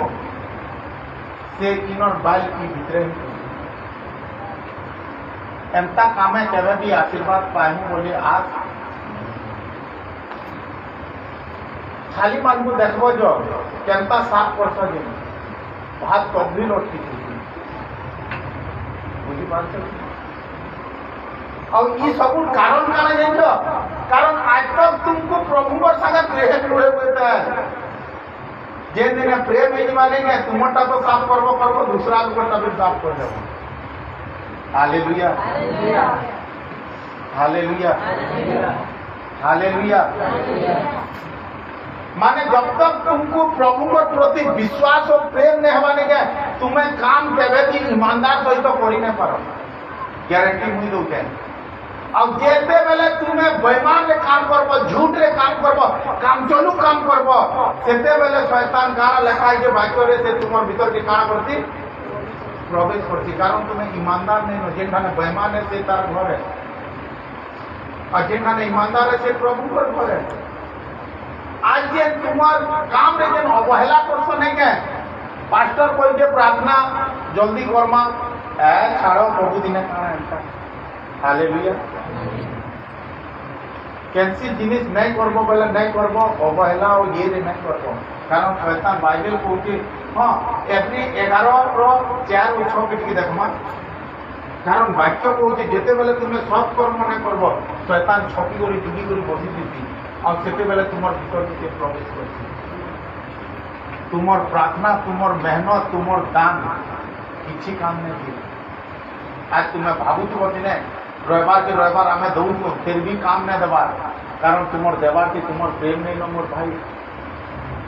Speaker 3: से किनर बाइल की भितरे एमता कामे केबे भी आशीर्वाद पाएमु बोले आज खाली मान को देखबो जो केनता साफ करछ जे भात कभी लटकी बुझी पाछ और ये सब कारण काने जानो कारण आज तक तुमको प्रभु पर संगे प्रेम जुड़े होता है जे दिन प्रेम ही मानेंगे तुमटा तो साफ करबो दूसरा को भी साफ कर देबो। हालेलुया। हालेलुया। हालेलुया। माने जब तक तुमको प्रभु के प्रति विश्वास और प्रेम नहीं हवाने के तुम्हें काम केवे भी ईमानदार सहित करी नहीं पारो गारंटी मुझे दौते अब जेते बेले तुम्हें बेईमान रे काम करबो झूठ रे काम करबो कामचलू काम करबो सेते बेले शैतान काना लेखाई के वाक्य रे से तुमर भीतर के काना करती प्रवेश करती कारण तुम्हें ईमानदार नहीं हो जेठाने बेईमान है से तार घर है और जेठाने ईमानदार है से प्रभु पर घर है आज जे तुम्हार काम रे जेन अवहेला करसो नहीं के पास्टर कोई के प्रार्थना जल्दी करमा ए छाड़ो प्रभु दिने काना एंता हालेलुया कैंसी जिनिस नहीं करबो बोले नहीं करबो अवहेला और ये रे नहीं करबो कारण शैतान बाइबल कहूची हां एवरी 11 रो 4 और 6 की देखमा कारण वाक्य कहूची जेते बेले तुमे सब कर्म नहीं करबो शैतान छपी करी डुबी करी बसी दिसी और सेते बेले तुमर भीतर के प्रवेश करती तुमर प्रार्थना तुमर मेहनत तुमर दान किसी काम नहीं थी आज तुम्हें भावुथो दिने रविवार के रविवार आमे दौड़ू फिर भी काम नहीं देवार कारण तुमर देवार के तुमर प्रेम नहीं लो मोर भाई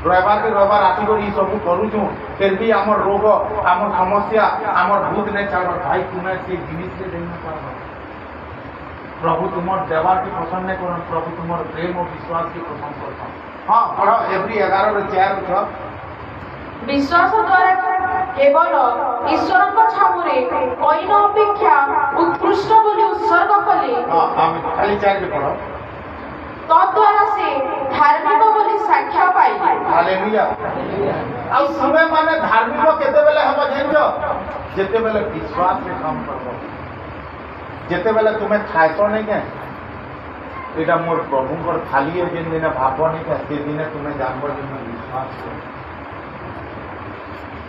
Speaker 3: रविवार के रविवार आसिक ये सब करूँ फिर भी आमर रोग आमर समस्या आमर भूत नहीं चल भाई तुम्हें से जिनिस के देना पार प्रभु तुमर देवार की पसंद नहीं कर प्रभु तुमर प्रेम और विश्वास की पसंद करता हाँ पढ़ो एवरी 11 रो 4 रो 6
Speaker 2: विश्वास द्वारा केवल ईश्वर छामुरे कईन अपेक्षा उत्कृष्ट बोली उत्सर्ग कले
Speaker 3: हाँ हम खाली 4 के पढ़ो
Speaker 2: तद्वारा से धार्मिक बोली साक्ष्य पाइले
Speaker 3: हालेलुया अब समय माने धार्मिक केते बेले हम जानजो जेते बेले विश्वास से काम करबो जेते बेले तुम्हें खाइतो नहीं के एटा मोर प्रभु कर थाली है जिन दिने भाबो नहीं के से दिने तुम्हें जानबो जे मैं विश्वास करो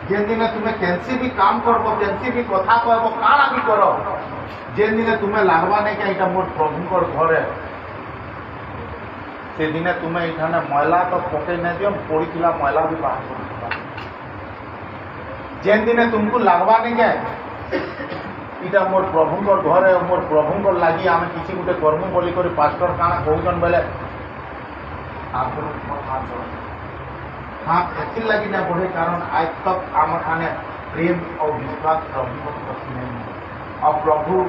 Speaker 3: जिन दिने तुम्हें कैंसी भी काम करबो कैंसी भी कथा कहबो काना भी करो जिन दिने तुम्हें लागबा नहीं के एटा मोर प्रभु कर घर है से दिने तुम्हें इठाने मैला तो पके नहीं दियो पड़ीला मैला भी बाहर कर जेन दिने तुमको लागबा नहीं के इटा मोर प्रभु घर है मोर प्रभु लगी आम किसी गोटे कर्म बोली कर पास्टर काना कहन बेले हाथ एथि लगी ना बढ़े कारण आज तक आम खाने प्रेम और विश्वास प्रभु प्रति नहीं और प्रभु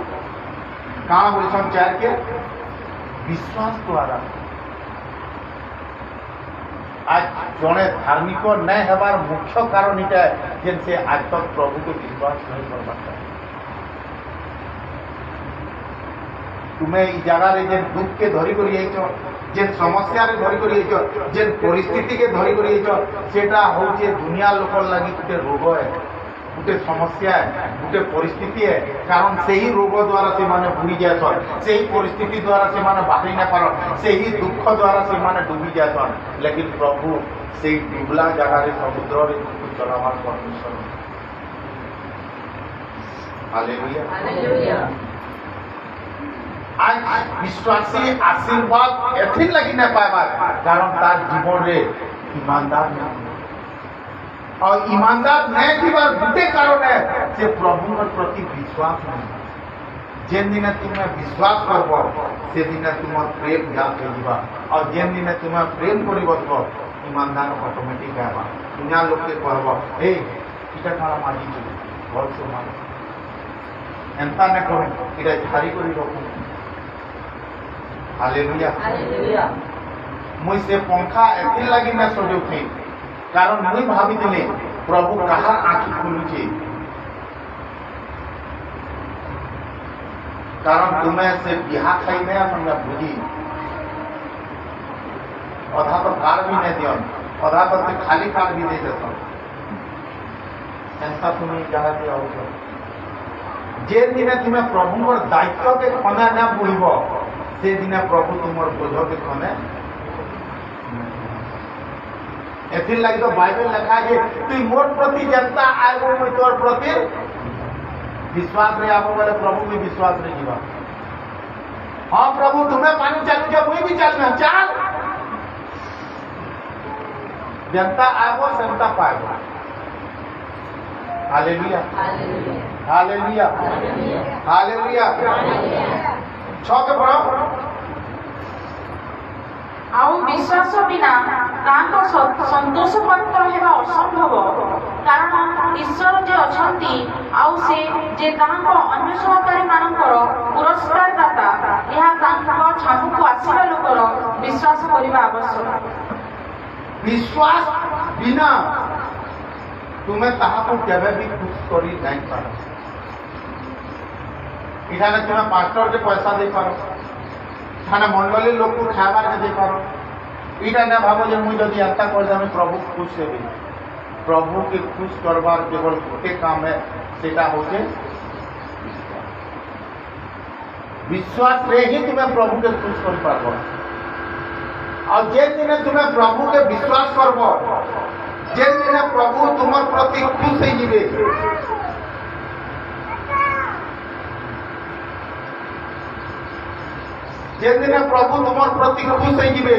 Speaker 3: काना बोले 4 के विश्वास द्वारा आज जड़े धार्मिक नहीं हबार मुख्य कारण इटा जेन से आज तक प्रभु को विश्वास नहीं कर पाता तुम्हें ई जगह रे जेन दुख के धरी करी आइछो जेन समस्या रे धरी करी आइछो जेन परिस्थिति के धरी करी आइछो सेटा होचे दुनिया लोकर लागि गुटे रोग है गुटे समस्या है गुटे परिस्थिति है कारण से ही रोग द्वारा से माने बुड़ी जाय सर से ही परिस्थिति द्वारा से माने बाहरी ना पारो से ही दुख द्वारा से माने डूबी जाय सर लेकिन प्रभु से डूबला जगह रे समुद्र रे चलावार परमेश्वर हालेलुया हालेलुया आज विश्वासी आशीर्वाद एथिन लगी नहीं पाएबार कारण तार जीवन रे ईमानदार नहीं और ईमानदार नहीं थीबार गुटे कारण है से प्रभु के प्रति विश्वास नहीं जेन दिन तुम्हें विश्वास करबो से दिन तुम प्रेम जात होइबा और जेन दिन तुम्हें प्रेम करी बसबो ईमानदार ऑटोमेटिक आबा दुनिया लोग के कहबो ए इटा काला माजी छु बहुत से मान एंता न करू इटा झारी करी रखू हालेलुया हालेलुया मुई से पंखा एथि लगी न सजो थी कारण मुई भाबी दिले प्रभु कहा आंखी खुलुची कारण तुम्हें से बिहा खाई नहीं संगा बुझी अधा तो कार भी नहीं दियन अधा तो खाली कार भी नहीं देता ऐसा तुम्हें जगह पे आओ जे दिन तुम्हें प्रभु और दायित्व के खना ना बुड़ब से दिन प्रभु तुम बोझ के खने एथिर लगी तो बाइबल लिखा है तु मोर प्रति जनता आगो मुई तोर प्रति विश्वास रे आबो बोले प्रभु भी विश्वास रे जीवा हां प्रभु तुम्हें मानी चलू जो मुई भी चलना चल जनता आगो संता पाएगो हालेलुया हालेलुया हालेलुया हालेलुया छके पढ़ो
Speaker 2: आउ विश्वास बिना ତାଙ୍କ ସନ୍ତୋଷ ପାତ୍ର ହେବା ଅସମ୍ଭବ, କାରଣ ଈଶ୍ୱର ଯେ ଅଛନ୍ତି ଆଉ ସେ ଯେ ତାଙ୍କ ଅନ୍ୱେଷଣକାରୀମାନଙ୍କର ପୁରସ୍କାର ଦାତା, ଏହା ତାଙ୍କ ଛାମୁକୁ ଆସିବା ଲୋକର ବିଶ୍ୱାସ କରିବା ଆବଶ୍ୟକ।
Speaker 3: विश्वास बिना तुम्हें ताहाको केबे भी खुश करी नहीं पारो। इठाने तुम्हें पास्टर के पैसा दे पारो, इठाने मंडली लोग को खाबार के दे पारो। इटा ना भावो जे मुई जदी यात्रा कर जामे प्रभु खुश हेबे। प्रभु के खुश करबार केवल गोटे काम है, सेटा होचे विश्वास रे ही तुम्हें प्रभु के खुश कर पारबो। और जे दिन तुम्हें प्रभु के विश्वास करब, जे दिन प्रभु तुम प्रति खुश हो जिवे, जे दिन प्रभु तुम प्रति खुश हो जिवे,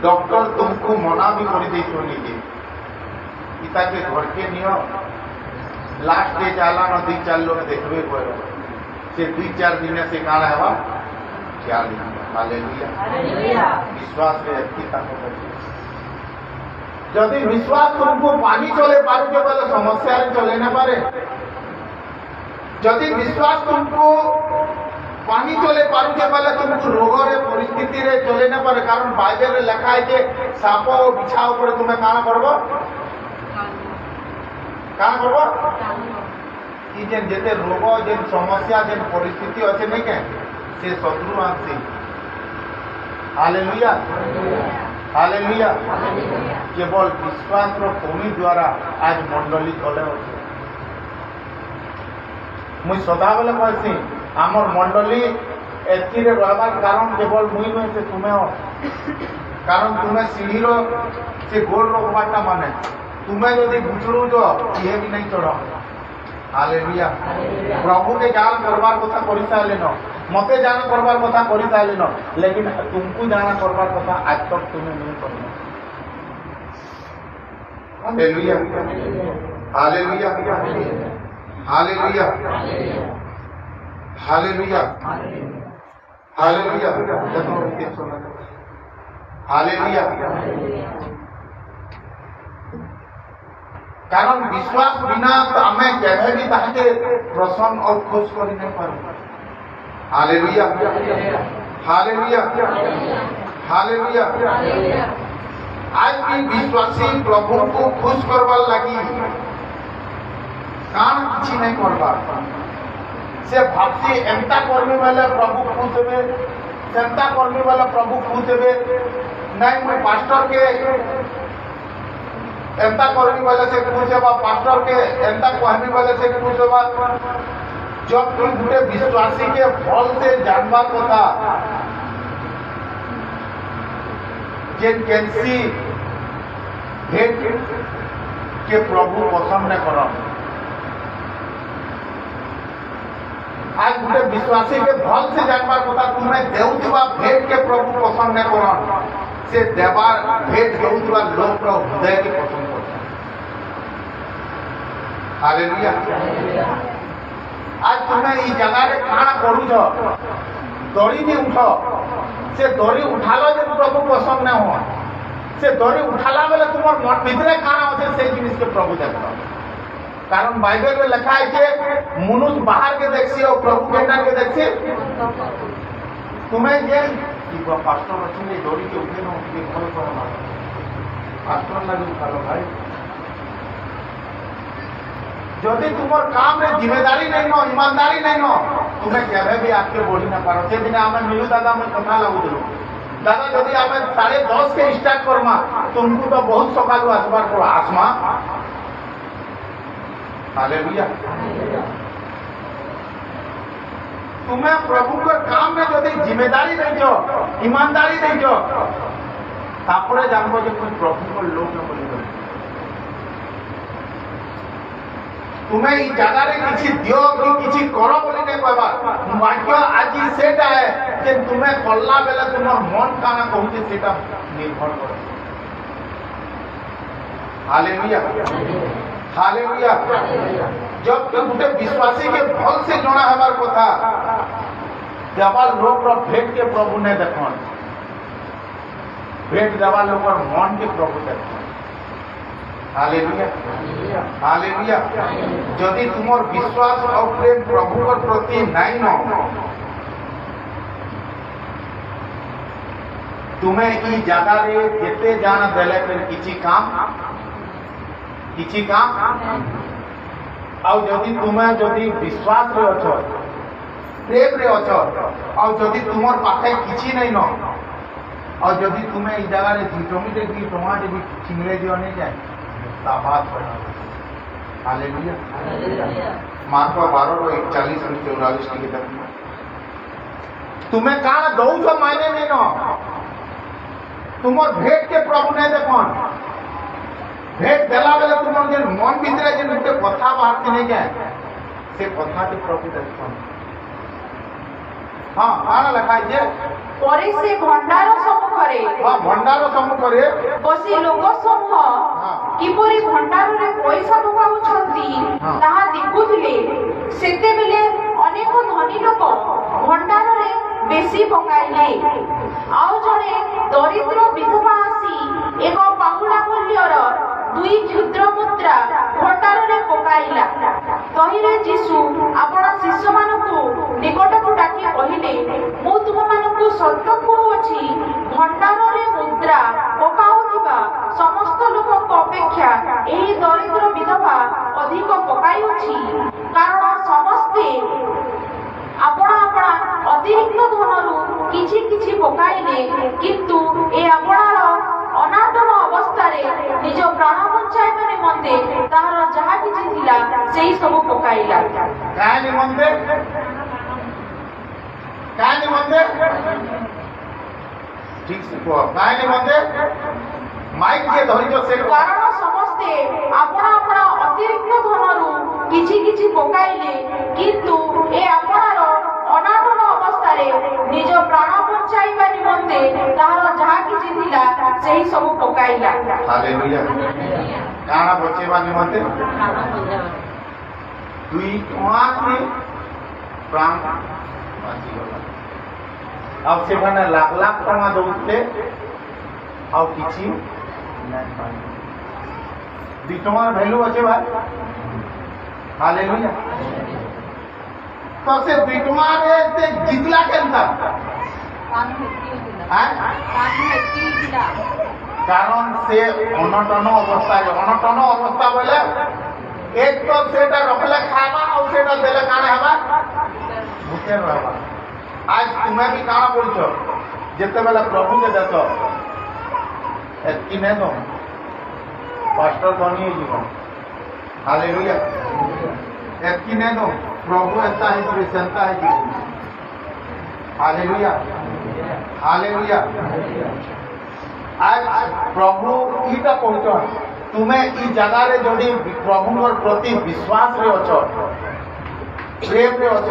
Speaker 3: डॉक्टर तुमको मना भी कर देछोनी जे पिता के घर के नियो लास्ट डे चाला न 2-4 लोग देखबे करो, से 2-4 दिन से काण हेबा 4 दिन। हालेलुया। विश्वास रे अतीता को जदि विश्वास तुमको पानी चले पारो के बोले समस्या रे चले ना पारे। जदि विश्वास तुमको पानी चले पारो के बोले तुमको रोग रे परिस्थिति रे चले ना पारे। कारण बाइबल रे लिखा है जे साप और बिछा ऊपर तुम्हें काना करबो, काना करबो ई जेन जेते रोग जेन समस्या जेन परिस्थिति अछि नै के से शत्रु आंसी। Hallelujah, hallelujah. केवल विश्वास रो कमी द्वारा आज मंडली चले अछि। मुई सदा बेले कहसी आमर मंडली एथि रे रहबार कारण केवल मुई नै से तुमे हो। कारण तुमे सीढ़ी रो से गोल रोकबाटा माने तुमे जदी गुचड़ू जो ये भी नहीं चढ़ो। हालेलुया। प्रभु के जान करबार कथा करि साले न, मते जान करबार कथा करि साले न, लेकिन तुमको जाना करबार कथा आज तक तुम्हें नहीं करना। Hallelujah, hallelujah, hallelujah, hallelujah, hallelujah, hallelujah. कारण विश्वास बिना तो हमें केबे भी ताके प्रसन्न और खुश करि नहीं पारो। Hallelujah, hallelujah, hallelujah. आज भी विश्वासी प्रभु को खुश करवार लगी कान किछि नहीं करबा। से भाबसी एंता करने वाले प्रभु खुश हेबे, सेंता करने वाला प्रभु खुश हेबे। नहीं मैं पास्टर के एंता करने वाले से खुश हेबा, पास्टर के एंता कहने वाले से खुश हेबा। जब तुम गुटे विश्वासी के फल से जानवा कथा जे कैंसी भेंट के प्रभु पसंद न करो। आज गुटे विश्वासी के फल से जानवा कथा तुम्हें देउथबा भेंट के प्रभु पसंद न करो, से देवार भेंट देउथबा लोक रो हृदय के पसंद करता। हालेलुया। आज तुम्हें ई जगह रे काना करू छ, दड़ी भी उठ, से दड़ी उठालो जे प्रभु पसंद न हो, से दड़ी उठाला बेले तुमर मन भीतरे काना होते से जिनिस के प्रभु देखो। कारण बाइबल में लिखा है कि मनुष्य बाहर के देखसी और प्रभु केना के देखसी। तुम्हें जे ई पास्टर रचने दड़ी के उठे न उठे फल करना पास्टर लगे उठालो भाई। जदि तुमर काम रे जिम्मेदारी नहीं नो, ईमानदारी नहीं नो, तुम्हें केबे भी आपके बोली ना पारो। से दिन आमे मिलू दादा में कथा लागू दिलो दादा जदि आमे 10:30 के स्टार्ट करमा तुमको तो बहुत सकाल आसबार को आसमा। हालेलुया। तुम्हें प्रभु के काम में जदि जिम्मेदारी नहीं जो, ईमानदारी नहीं जो, तापरे जानबो जे कोई प्रभु को लोग न बोली। तुम्हें ई जगह रे किछि दियो कि किछि करो बोली नहीं कहबा। वाक्य आज सेटा है जे तुम्हें कल्ला बेले तुमर मन काना कहूजे सेटा निर्भर करे। Hallelujah, hallelujah. जब तुम गुटे विश्वासी के फल से जणा हबार कथा केवल लोक रो भेंट के प्रभु ने देखन। भेट देवा लोग मन के प्रभु देखते हालेलुया हालेलुया जदि तुमर विश्वास और प्रेम प्रभु के प्रति नहीं न तुम्हें ई जगह रे केते जान देले फिर किछि काम और जदि तुम्हें जदि विश्वास रे अछ प्रेम रे अछ और जदि तुमर पाखे किछि नहीं न और जदि तुम्हें ई जगह रे झिटमी दे दी टोमा दे चिंगरे दियो नहीं जाए ता बात बना हालेलुया मार्को 12:41 और 44 की किताब तुम्हें काना दउछ मायने नहीं न तुमर भेट के प्रभु नहीं देखन भेट देला बेले तुमर जे मन भीतर जे गुटे कथा बाहर के नहीं जाए से कथा के प्रभु देखन हां काना लिखा है जे
Speaker 2: ପରେ ସେ ଭଣ୍ଡାର ସମ୍ମୁଖରେ
Speaker 3: हां भंडार सम्मुखरे
Speaker 2: ବସି ଲୋକ ସମୂହ କିପରି ଭଣ୍ଡାରରେ ପଇସା ପକାଉଛନ୍ତି ତାହା ଦେଖୁଥିଲେ ସେତେବେଳେ ଅନେକ ଧନୀ ଲୋକ ଭଣ୍ଡାରରେ ବେଶୀ ପକାଇଲେ ଆଉ ଜଣେ ଦରିଦ୍ର ବିଧବା ଆସି ଏକ ପାହୁଲା ମୂଲ୍ୟର 2 କ୍ଷୁଦ୍ର ମୁଦ୍ରା ଭଣ୍ଡାରରେ ପକାଇଲା ତହିଁରେ ଯୀଶୁ ଆପଣ ଶିଷ୍ୟମାନଙ୍କୁ ନିକଟକୁ ଡାକି କହିଲେ ମୁଁ ତୁମମାନଙ୍କୁ ସତ୍ୟ କହୁଅଛି ଭଣ୍ଡାରରେ ମୁଦ୍ରା ପକାଉଥିବା ସମସ୍ତ ଲୋକଙ୍କ ଅପେକ୍ଷା ଏହି ଦରିଦ୍ର ବିଧବା ଅଧିକ ପକାଇଅଛି କାରଣ ସମସ୍ତେ ଆପଣା ଆପଣା ଅତିରିକ୍ତ ଧନରୁ କିଛି କିଛି ପକାଇଲେ କିନ୍ତୁ ଏ ଆପଣାର ଅନାଟନ ଅବସ୍ଥାରେ ନିଜ ପ୍ରାଣ ବଞ୍ଚାଇବା ନିମନ୍ତେ ତାହାର ଯାହା କିଛି ଥିଲା ସେହି ସବୁ ପକାଇଲା
Speaker 3: ठीक से कह काहे निमंते माइक के धरिजो से
Speaker 2: କାରଣ ସମସ୍ତେ ଆପଣା ଆପଣା ଅତିରିକ୍ତ ଧନରୁ କିଛି କିଛି ପକାଇଲେ କିନ୍ତୁ ଏ ଆପଣାର ଅନାଟନ ଅବସ୍ଥାରେ ନିଜ ପ୍ରାଣ ବଞ୍ଚାଇବା ନିମନ୍ତେ ତାହାର ଯାହା କିଛି ଥିଲା ସେହି ସବୁ ପକାଇଲା
Speaker 3: हालेलुया काना बचेबा निमंते दुई टଙ୍କା के प्राण बाँची गला अब सेखाने लाख लाख टଙ୍କା दउते ଆଉ କିଛି ନାହିଁ ପାଇ 2 ଟଙ୍କାର ଭ୍ୟାଲୁ ଅଛି ଭାଇ ହାଲେଲୁୟା तो से 2 ଟଙ୍କାରେ ସେ ଜିତଲା କେନ୍ତା कारण से अनटन अवस्था बोले एक तो सेटा रखले खावा और सेटा देले काने हवा भूखे रहबा आज तुम्हें भी काना बोलछो जते बेला प्रभु के देख एतकी नहीं दो पास्टर बनी जीवन हालेलुया एतकी नहीं दो प्रभु ऐसा है कि सेंता है जी हालेलुया हालेलुया आज प्रभु ईटा कहछन तुम्हें ई जगह रे जदी प्रभु प्रति विश्वास रे अछ प्रेम रे अछ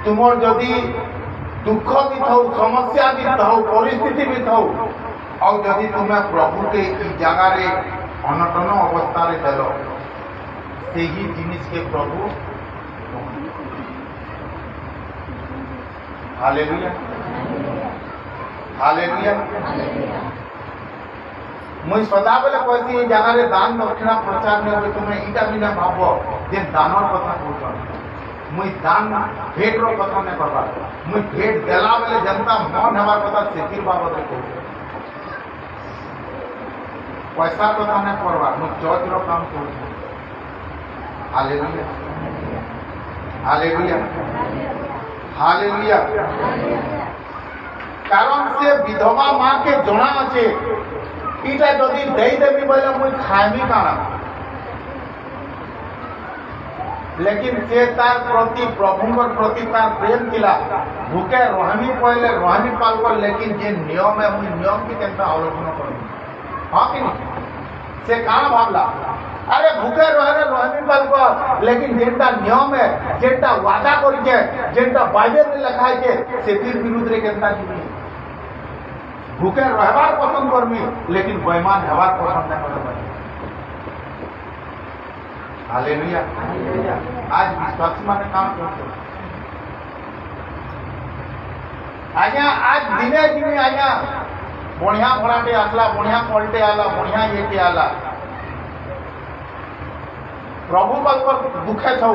Speaker 3: तुमर जदी दुख भी थाउ समस्या भी थाउ परिस्थिति भी थाउ और जदी तुम्हें प्रभु के ई जगह रे अनटन अवस्था रे देलो सेही जिनिस के प्रभु हालेलुया हालेलुया मुई सदा बेले कहती जगह रे दान दक्षिणा प्रचार में हो तुम्हें इटा भी ना भाबो जे दानर कथा कहछन मुई दान भेट रो कथा ने करबा मुई भेट देला बेले जनता मन हवा कथा सेतिर बाबत को पैसा कथा ने करबा मुई चौथ रो काम करू हालेलुया हालेलुया हालेलुया कारण से विधवा माँ के जना अच्छे इटा जदि दे देवी बोले मुई खाइबी काना लेकिन से तार प्रति प्रभुंकर प्रति तार प्रेम थिला भूखे रहमी पहले रहमी पालको लेकिन जे नियम है मुई नियम की केनता अवलोकन करू हां कि नहीं से काना भावला अरे भूखे रहे रहमी पालको लेकिन जेटा नियम है जेटा वादा करी के जेटा बाइबल में लिखा है के सेतिर विरुद्ध रे केनता जीवी भूखे रहबार पसंद करमी लेकिन बेईमान हवार पसंद नहीं करबा हालेलुया आज विश्वासी माने काम करते आज्ञा आज दिने दिने आज्ञा बढ़िया भड़ाटे आसला, बढ़िया पलटे आला, बढ़िया ये के आला। प्रभु बात दुखे थो,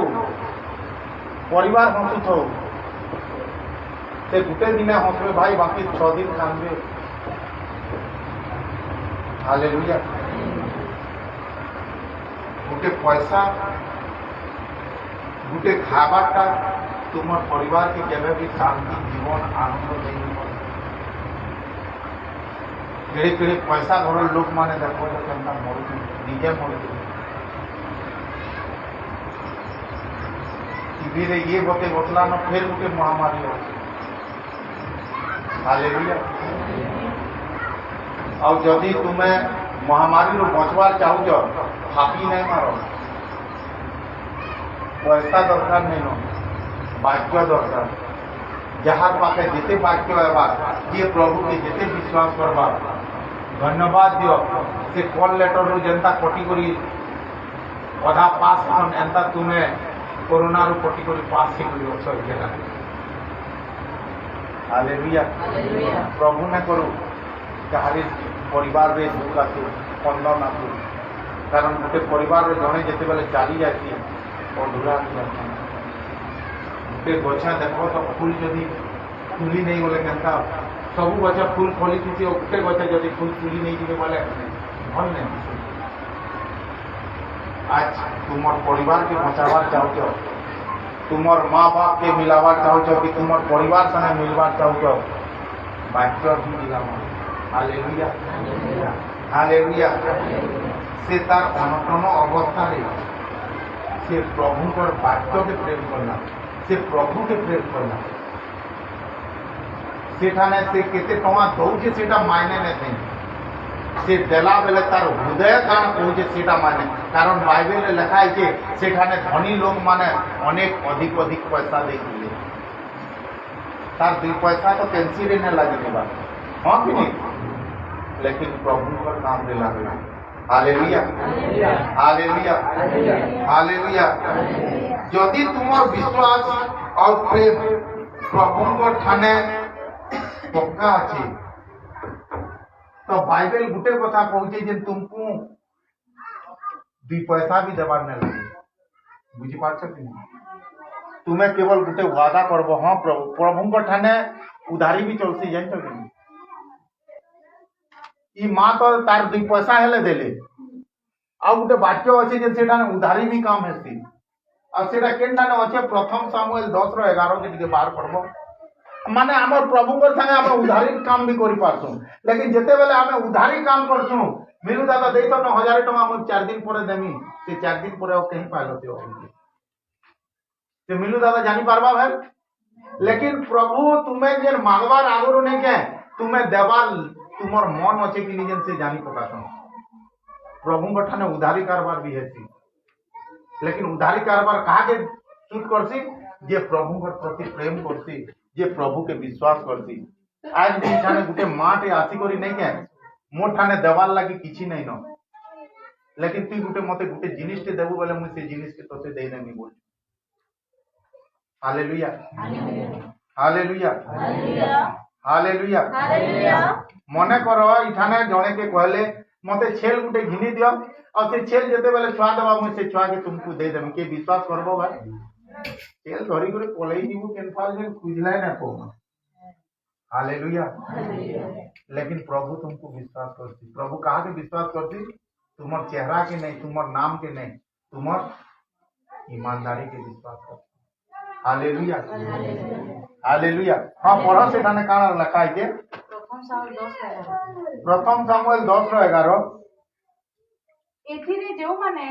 Speaker 3: परिवार हंसु थो, से गुटे दिन हंसबे भाई, बाकी 6 दिन कांदबे। हालेलुया। गुटे पैसा, गुटे खाबाटा तुम परिवार के केवे भी शांति, जीवन, आनंद नहीं। केड़े केड़े पैसा घर लोक माने देखो केनता मरुचे, निजे मरुचे। टीवी रे ये बते बतला न फिर गुटे महामारी हो। हालेलुया। और जदि तुम्हें महामारी रो बचवार चाहूच, फापी नहीं मारो, पैसा दरकार नहीं नो, वाक्य दरकार। जहाँ पाखे जिते वाक्य है, ये प्रभु के जिते विश्वास करवा, धन्यवाद दियो। से कॉल लेटर रो जनता कटी करी अधा पास हन, एंता तुम्हें कोरोना रो कटी करी पास से करी अच्छा इकेला। हालेलुया। प्रभु ने करू कहारी परिवार रे दुख आसू, खंडन आसू, कारण गोटे परिवार रे जड़े जिते बेले चली जाती अधूरा गोटे गछा देख तो फूल जदि फुली नहीं गले केनता, सब गछा फूल फली थी, गोटे गछा जदि फूल फुली नहीं जी बोले भल नहीं। आज तुम परिवार के बचावार चाहो, तुम माँ बाप के मिलावार चाहो, कि तुम परिवार संगे मिलवार चाहो, वाक्य भी मिलावा। हालेलुया। हालेलुया। से तार अनटन अवस्था रे से प्रभु वाक्य के प्रेम करना, से प्रभु के प्रेम करना। सेठाने से केते टଙ୍କା दौचे सेटा मायने नहीं, से देला बेले तार हृदय कान कहूचे सेटा माने। कारण बाइबल रे लिखा है कि सेठाने धनी लोग माने अनेक अधिक अधिक पैसा दे दिए, तार 2 पैसा तो कैंसी रे न लगे बात, हाँ कि नहीं? लेकिन प्रभु पर नाम दे लगला। हालेलुया। हालेलुया। हालेलुया। यदि तुम विश्वास और प्रेम प्रभु को ठाने पक्का अच्छे, तो बाइबल गुटे कथा कहूचे जे तुमको 2 पैसा भी देवार नहीं लगे। बुझी पार्छ कि तुम्हें केवल गुटे वादा करबो, हाँ प्रभु को ठाने उधारी भी चलसी जान कि ई माँ तो तार 2 पैसा हेले देले, आ गुटे वाक्य अच्छे जे सेटा उधारी भी काम हेसी। आ सेटा केनटा ने अच्छे प्रथम सामुएल 10:11 के बाहर पढ़बो। माने हमर प्रभु को संगे हम उधारी काम भी करि पारसु, लेकिन जेते बेले हम उधारी काम करसु, मिलु दादा देई तो 1000 टका हम 4 दिन परे देमी, से 4 दिन परे कहीं पाइलो ते मिलु दादा जानी पारबा भाई। लेकिन प्रभु तुम्हें जे मांगवार आगुरु नहीं के तुम्हें देवार तुमर मन अच्छे कि निजन से जानी पकातो। प्रभु को ठाने उधारी कारबार भी हेसी, लेकिन उधारी कारबार कहा के चूत करसी जे प्रभु के प्रति प्रेम करसी, जे प्रभु के विश्वास करसी। आज भी ठाने गुटे माटे आसी करी नहीं के मोर ठाने देवार लागी किछि नहीं न, लेकिन तू गुटे मते गुटे जिनिस टे देबो बेले मुई से जिनिस के तोते देई नहीं बोल। हालेलुया। हालेलुया। हालेलुया। हालेलुया। मने करो इठाने जणे के कहले मते छेल गुटे घिनी दियो, और से छेल जेते बेले छुआ देबा मुई से छुआ के तुमको दे देम, के विश्वास करबो भाई? छेल धरी करे पलई दिबो केनफाल जे खुजलाय ना को। हालेलुया। लेकिन प्रभु तुमको विश्वास करती। प्रभु कहाँ के विश्वास करती? तुम्हार चेहरा के नहीं, तुम्हार नाम के नहीं, तुम्हार ईमानदारी के विश्वास करती। हालेलुया। हालेलुया। हाँ पढ़ो से थाने काना लिखा है के प्रथम सामुएल 10:11
Speaker 2: एथिरे जो माने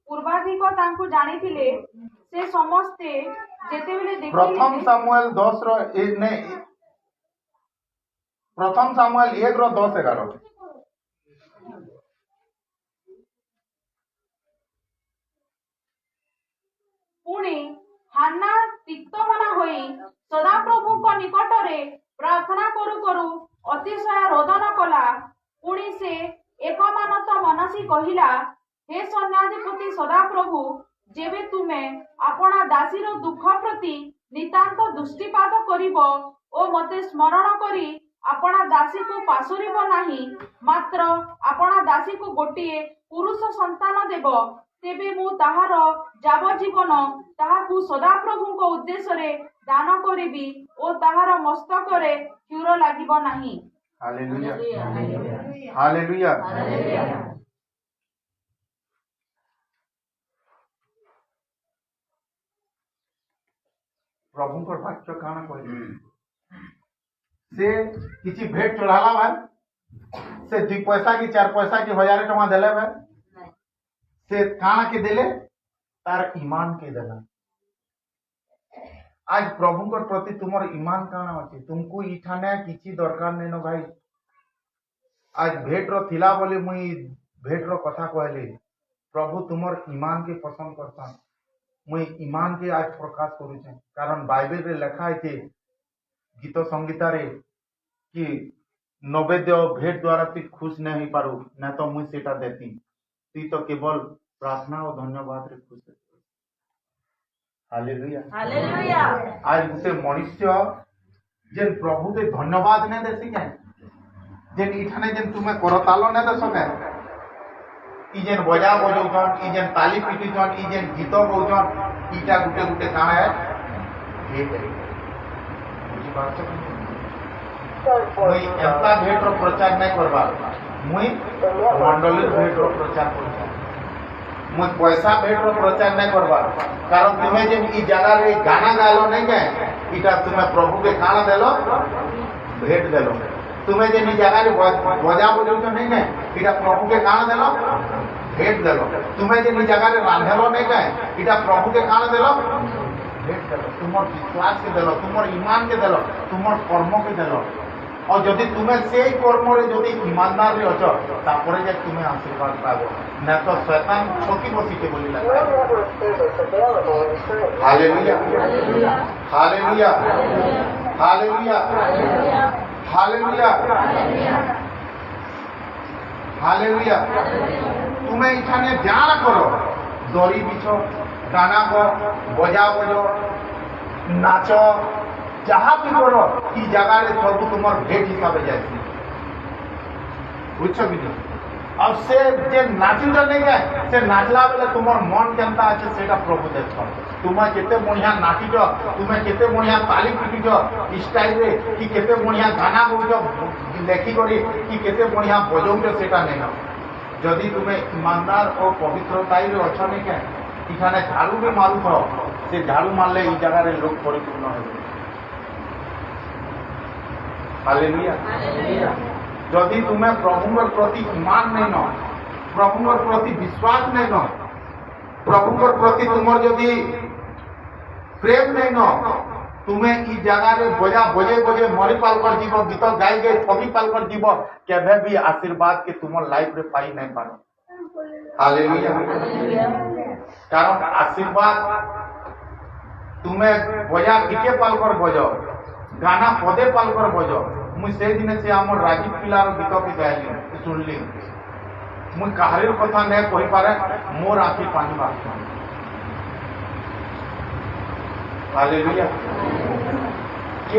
Speaker 2: पूर्वाधिक तांकु जानिथिले से समस्ते जेतेबेले देखिले।
Speaker 3: प्रथम सामुएल 10 नहीं, प्रथम सामुएल 1:10-11
Speaker 2: पुणी हान्ना तिक्तमना होई सदा प्रभु को निकटरे प्रार्थना करू करू अतिशय रोदन कला। पुणी से एकमानत मनसी कहिला, हे सन्याधिपति सदा प्रभु, जेबे तुमे आपना दासीर दुख प्रति नितांत दृष्टिपात करिब ओ मते स्मरण करी ଆପଣା ଦାସୀକୁ ପାଶୋରିବ ନାହିଁ, ମାତ୍ର ଆପଣା ଦାସୀକୁ ଗୋଟିଏ ପୁରୁଷ ସନ୍ତାନ ଦେବ, ତେବେ ମୁଁ ତାହାର ଯାବଜୀବନ ତାହାକୁ ସଦାପ୍ରଭୁଙ୍କ ଉଦ୍ଦେଶ୍ୟରେ ଦାନ କରିବି ଓ ତାହାର ମସ୍ତକରେ କ୍ଷୁର ଲାଗିବ ନାହିଁ।
Speaker 3: Hallelujah hallelujah. ପ୍ରଭୁଙ୍କର ବାକ୍ୟ କାଣା କହିଲେ? ସେ କିଛି ଭେଟ ଚଢାଲା ଭାଇ, ସେ 2 ପଇସା କି 4 ପଇସା କି 1000 ଟଙ୍କା ଦେଲେ ଭାଇ, ସେ କାଣା କେ ଦେଲେ? ତାର ଇମାନ କେ ଦେଲା। আজ প্রভুঙ্কর প্রতি তোমার ইমান কাଣା আছে? তুমকু ইঠানে কিছু দরকার নেই ন ভাই। আজ ভেটর থিলা বলে মুই ভেটর কথা কহিলি। প্রভু তোমার ইমান কে পছন্দ করতাম। মুই ইমান কে আজ প্রকাশ করুছে, কারণ বাইবেল রে লেখা আছে গীত সংগীতারে কি নৈবেদ্য ভেট দ্বারা তুই খুশ না হই পারু, না তো মুই সেটা দেতি। তুই তো কেবল প্রার্থনা ও ধন্যবাদ রে খুশ। Hallelujah hallelujah. आज गुटे मनुष्य जेन प्रभु के धन्यवाद ने देसी के, जेन इठाने जेन तुम्हें करतालो ने देसो के, ई जेन बजा बजौजन, ई जेन ताली पिटीजन, ई जेन गीत गौजन, इटा गुटे गुटे काना है ये करे। बुझी बात छ? मुई एता भेट रो प्रचार नहीं करबा, मुई मंडलीर भेट रो प्रचार करबा। मुझ पैसा भेट रो प्रचार नहीं करवा, कारण तुम्हें जेन ई जगह रे गाना गालो नहीं के, इटा तुम्हें प्रभु के खाना देलो भेट देलो। तुम्हें जेन ई जगह रे बजा बजो तो नहीं के, इटा प्रभु के खाना देलो भेट देलो। तुम्हें जेन ई जगह रे रांधेलो नहीं के, इटा प्रभु के खाना देलो भेट देलो। तुमर विश्वास के देलो, तुमर ईमान के देलो, तुमर कर्म के देलो। और यदि तुम्हें से कर्म रे यदि ईमानदार रे अछ, तापरे जे तुम्हें आशीर्वाद पाबो, ना तो शैतान छोकी बसी के बोली लगा। Hallelujah hallelujah hallelujah hallelujah hallelujah. तुम्हें इखाने ध्यान करो, दरी बिछो, गाना को बजा बजो, नाचो, जहाँ भी करो, ई जगह रे सब तुम्हार भेट हिसाब जाए। बुझो कि नहीं? अब से जे नाचिल नहीं गए, से नाचला बेले तुम्हार मन केनता আছে সেটা প্রভু দেখো। তুমি কেতে বঢ়িয়া নাচিছ, তুমি কেতে বঢ়িয়া তালি পিটিছ স্টাইল রে, কি কেতে বঢ়িয়া গানা গাউছ লেখি করি, কি কেতে বঢ়িয়া বজাউছ সেটা নেই না। যদি তুমি ইমানদার ও পবিত্রতাই রে অছ নেই কে, এখানে ঝাড়ু भी মারুছ, সে ঝাড়ু মারলে এই জায়গার লোক পরিপূর্ণ হবে। Hallelujah hallelujah. यदि तुम्हें प्रभुंकर प्रति ईमान नहीं न, प्रभुंकर प्रति विश्वास नहीं न, प्रभुंकर प्रति तुमर यदि प्रेम नहीं न, तुम्हें ई जगह रे बजा बजे बजे मरी पाल कर जीव, गीत गाई गई थकी पाल कर जीव, केबे भी आशीर्वाद के तुमर लाइफ रे पाई नहीं पारो। हालेलुया। कारण आशीर्वाद तुम्हें बजा गीते पाल कर बजाओ, गाना पदे पाल कर बजाओ। मुझ से दिन से आमर राजीव पिलार गीत के गायली सुनली, मुझ काहरीर कथा नहीं कहि पारे, मोर आंखी पानी बात। हालेलुया।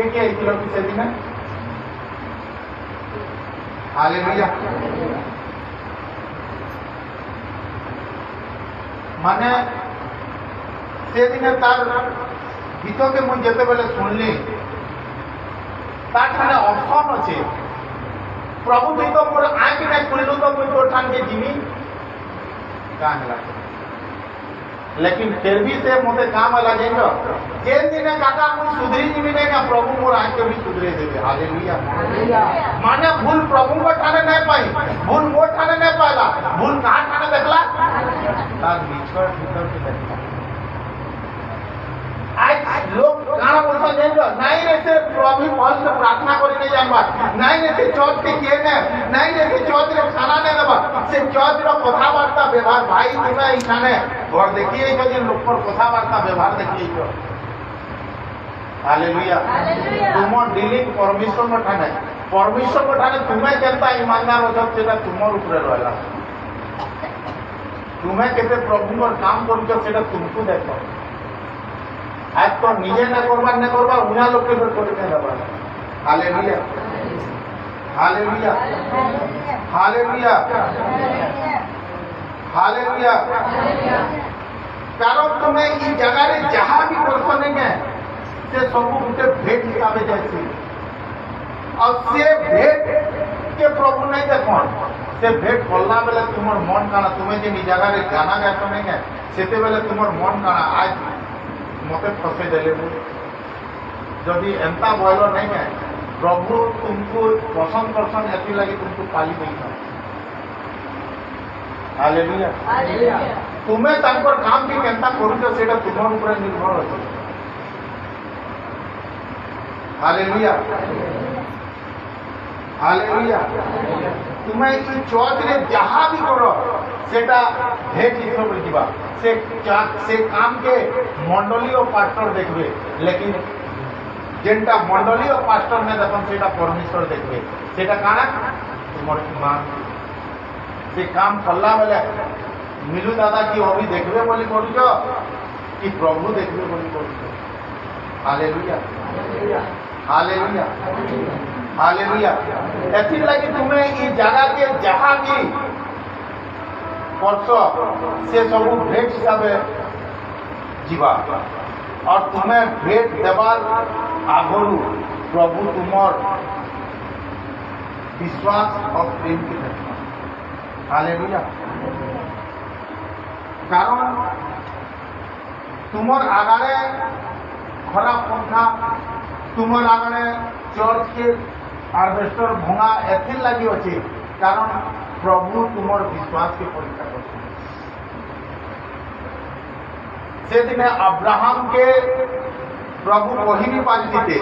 Speaker 3: के इतलो कि से दिन हालेलुया। माने से दिन तार गीत के मुझ जेते बेले सुनली, ताठाने ऑप्शन अच्छे प्रभु तुई तो मोर आँख नहीं खुललु तो मुझे तो ठान के जीवी का लगे। लेकिन फिर भी से मोते काम वाला जाइयो, जेन दिन काका मुझे सुधरी जीवी नहीं ना, प्रभु मोर आँख के भी सुधरे देवे। हालेलुया। माने भूल प्रभु को ठाने नहीं पाई, भूल मोर ठाने नहीं पाएगा, भूल कहाँ ठाने देखला तार निचर भीतर के देखला। आज लोग गाना बोलता जाइयो, नहीं रहते प्रभु पहल से प्रार्थना करी नहीं जानबा, नहीं रहते चौथ के किए नहीं रहते चौथ रे खाना नहीं देबा, से चौथ रो कथाबार्ता व्यवहार भाई तुम्हें इखाने और देखिए जो जिन लोग पर कथाबार्ता व्यवहार देखिए जो। हालेलुया। तुम डीलिंग परमिशन को ठाने तुम्हें केनता ईमानदार हो सब सेटा तुमर ऊपर रहला। तुम्हें केते प्रभु और काम करूछ सेटा तुमको देखो। आज तो निजे न करवा उना लोग के फिर करके देबा। हालेलुया हालेलुया हालेलुया हालेलुया कारण तुम्हें ई जगह जहाँ भी करछो नहीं से सब गोटे भेट हिसाब जाए और से भेट के प्रभु नहीं देखन से भेट कला बेले तुम मन काना तुम्हें जे जगह गाना गाइस नहीं से बेले तुम मन काना आज मत फसे देले जदि एंता भयल नहीं प्रभु तुमको पसंद करसन एथि लगी तुमको पाली नहीं हालेलुया तुम्हें तांकर काम भी केंता करूछ सेटा तुमर ऊपर निर्भर अछि हालेलुया हालेलुया तुम्हें ई चर्च रे जहाँ भी करो सेटा भेट हिसाब रे दिबा से काम के मंडली और पास्टर देखबे लेकिन जेनटा मंडली और पास्टर ने देखन सेटा परमेश्वर देखबे सेटा काना तुमर ईमान से काम करला बेले मिलू दादा की अभी देखबे बोली करूछ कि प्रभु देखबे बोली करूछ हालेलुया हालेलुया हालेलुया एथि लगी तुम्हें ई जगह के जहाँ भी करछ से सब भेट हिसाब जीवा और तुम्हें भेट देवार आगरू प्रभु तुमर विश्वास और प्रेम की देखना हालेलुया कारण तुमर आगारे खराब पंथा तुमर आगारे चर्च के हार्वेस्टर भंगा एथि लगी अच्छे कारण प्रभु तुमर विश्वास के परीक्षा करते से दिन अब्राहम के प्रभु कही नहीं पारी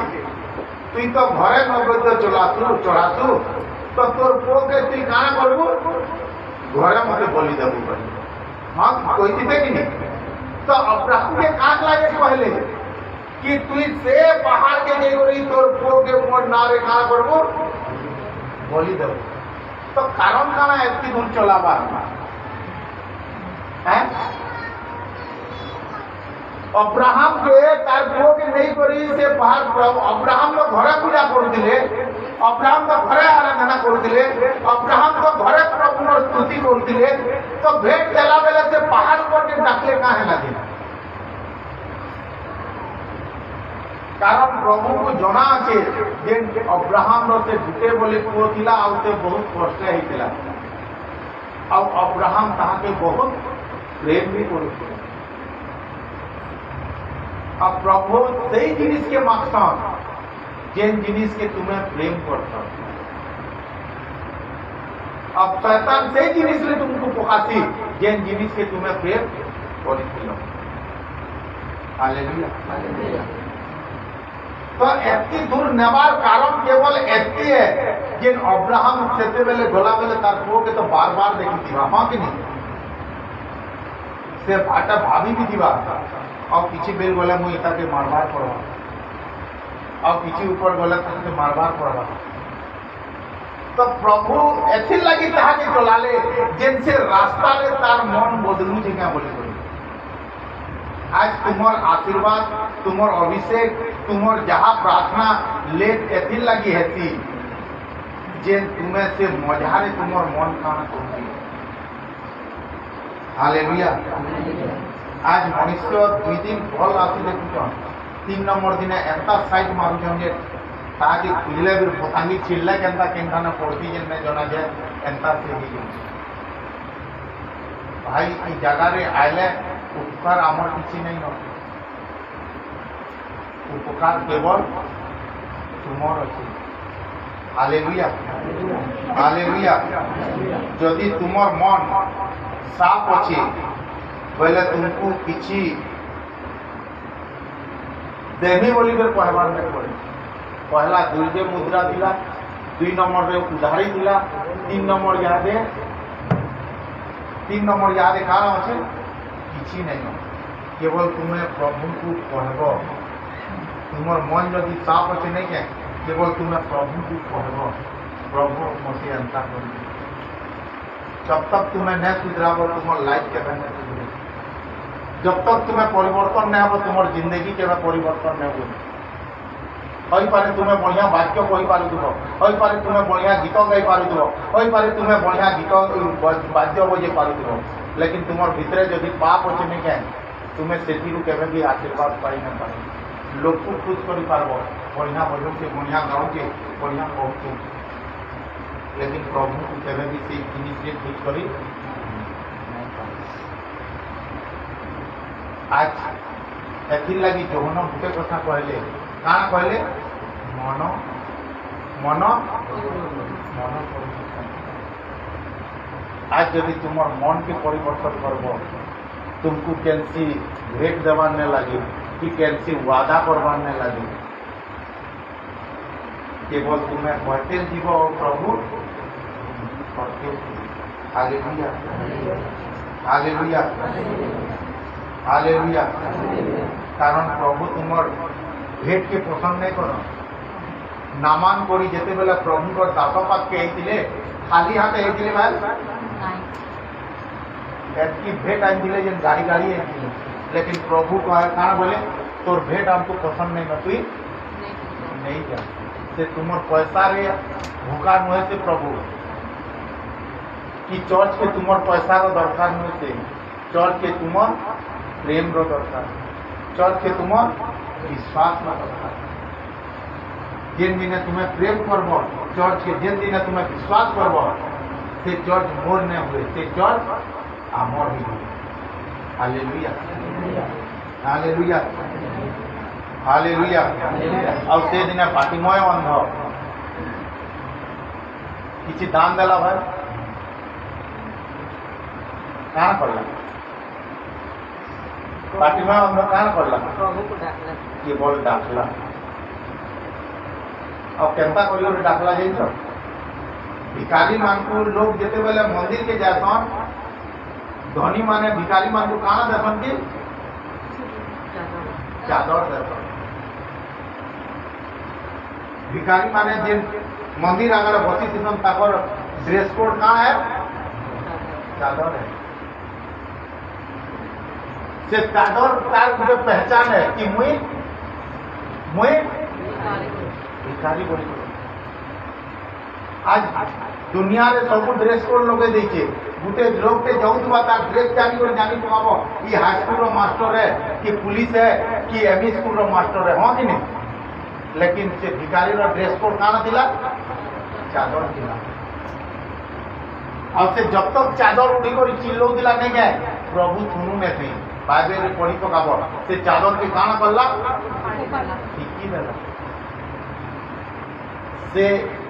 Speaker 3: तुई तो घरे नैवेद्य चढ़ासु तो तोर पुओ के तुई काना करबू घरे मत बलि देबू हाँ कही कि नहीं तो अब्राहम के काट लगे कहले कि तुई से बाहर के जाई तोर पुओ के मोर ना रे काना करबू बलि देबू तो कारण काना एतकी दूर चलाबा हैं अब्राहम के तार पुओ के नहीं करी से बाहर अब्राहम तो घरे पूजा करुले अब्राहम तो घरे आराधना करुले अब्राहम तो घरे प्रभुर स्तुति करुले तो भेट देला बेले से बाहर पर के डाकले काहे लगे कारण प्रभु को जना अच्छे जे अब्राहम से गुटे बोले पुओ थिला आ से बहुत कष्ट होइतिला आ अब्राहम ताहा के बहुत प्रेम भी करुले अब प्रभु सही जिनिस के मांगसन जेन जिनिस के तुम्हें प्रेम करसन अब शैतान सही जिनिस ले तुमको पुकासी जेन जिनिस के तुम्हें प्रेम करिथिल हालेलुया हालेलुया तो एतकी दूर नेबार कारण केवल एतकी है जेन अब्राहम सेते बेले गला बेले तार पुओ के तो बार बार देखी थी हाँ कि नहीं से भाटा भाभी भी दिवा और किसी बेर गले मुझे ताके मारबार पड़वा और किसी ऊपर गले ताके मारबार पड़वा तो प्रभु एथि लगी ताहा के चलाले जेन से रास्ता ले तार मन बदलू जे क्या बोले आज तुमर आशीर्वाद तुमर अभिषेक तुमर जहाँ प्रार्थना ले एथि लगी हेती जेन तुम्हें से मजारे तुमर मन काना करती हालेलुया आज मनुष्य 2 दिन भल आसी देखुन 3 नंबर दिन एंता साइड मारुछन जे ताकि खुलले भी पतांगी छिल्ला केंता केंता न पड़ती जेन में जना जे एंता से ही भाई ई जगह रे आइले उपकार आमर किछि नहीं न उपकार केवल तुमर अछि हालेलुया हालेलुया यदि तुमर मन साफ अछि बोले तुमको किसी देवी बोली बेर कहबार नहीं पड़े पहला दुर्गे मुद्रा दिला 2 नंबर रे उधारी दिला 3 नंबर यादे 3 नंबर यादे काना अच्छे किसी नहीं केवल तुम्हें प्रभु को कहब तुमर मन यदि साफ अच्छे नहीं है केवल तुम्हें प्रभु को कहब प्रभु मसी अंता कर जब तक तुम्हें नहीं सुधराब तुम लाइफ के नहीं सुधरे जब तक तुम्हें परिवर्तन नहीं हो तुम्हारी जिंदगी के परिवर्तन नहीं हो होईपारे तुम्हें बढ़िया वाक्य कही पारुथुब होईपारे तुम्हें बढ़िया गीत गाई पारुथुब होईपारे तुम्हें बढ़िया गीत वाद्य बजे पारुथुब लेकिन तुमर भितरे जदि पाप अच्छे नहीं क्या तुम्हें से केवे भी आशीर्वाद पाई न पार लोक को खुश कर पार्ब बढ़िया बजो के बढ़िया गाँव के बढ़िया कहूँ लेकिन प्रभु को केवे भी से जिनिस से खुश करी आज एथिर लगी जोहन गुटे कथा कहले काण कहले मन मन मन आज यदि तुमर मन के परिवर्तन करब तुमको कैंसी भेंट देवार नहीं लगे कि कैंसी वादा करवार नहीं लगे केवल तुम्हें कहते जीव और प्रभु करते हालेलुया हालेलुया हालेलुया कारण प्रभु तुमर भेंट के पसंद नहीं कर नामान करी जेते बेला प्रभु को दास पात के आइतिले खाली हाथे आइतिले भाई की भेंट आइतिले जेन गाड़ी गाड़ी आइतिले लेकिन प्रभु कहे काना बोले तोर भेंट हमको पसंद नहीं मैं तुई नहीं जा से तुमर पैसा रे भूखा नुहे से प्रभु कि चर्च के तुमर पैसा रो दरकार नुहे से चर्च के तुमर प्रेम रो दरकार चर्च के तुमर विश्वास रो दरकार जेन दिन तुम्हें प्रेम करब चर्च के जेन दिन तुम्हें विश्वास करब से चर्च मोर नहीं हुए से चर्च आमर ही हुए हालेलुया हालेलुया हालेलुया और से दिन पाटिमय अंध किसी दान देला भाई काना करला पाटिमय अंध काना करला केवल डाकला और केनता कर डाकला जाइए भिखारी मान को लोग जेते बेले मंदिर के जासन धनी माने भिखारी मान को काना देसन की चादर देसन भिखारी माने जे मंदिर अगर बसी थीसन ताकर ड्रेस कोड का है चादर है से चादर तार मुझे पहचान है कि मुई भिखारी बोली आज दुनिया रे सब ड्रेस कोड लगे देखे गुटे लोग के जाऊँ तार ड्रेस जानी पाब कि हाई स्कूल रो मास्टर है कि पुलिस है कि एमई स्कूल रो मास्टर है हाँ कि नहीं लेकिन से भिखारी रो ड्रेस कोड काना थिला चादर थिला और से जब तक चादर उड़ी कर चिल्लो दिला नहीं गए प्रभु सुनू में थी बाइबल रे पढ़ी पकाब से चादर के काना करला ठीक देला से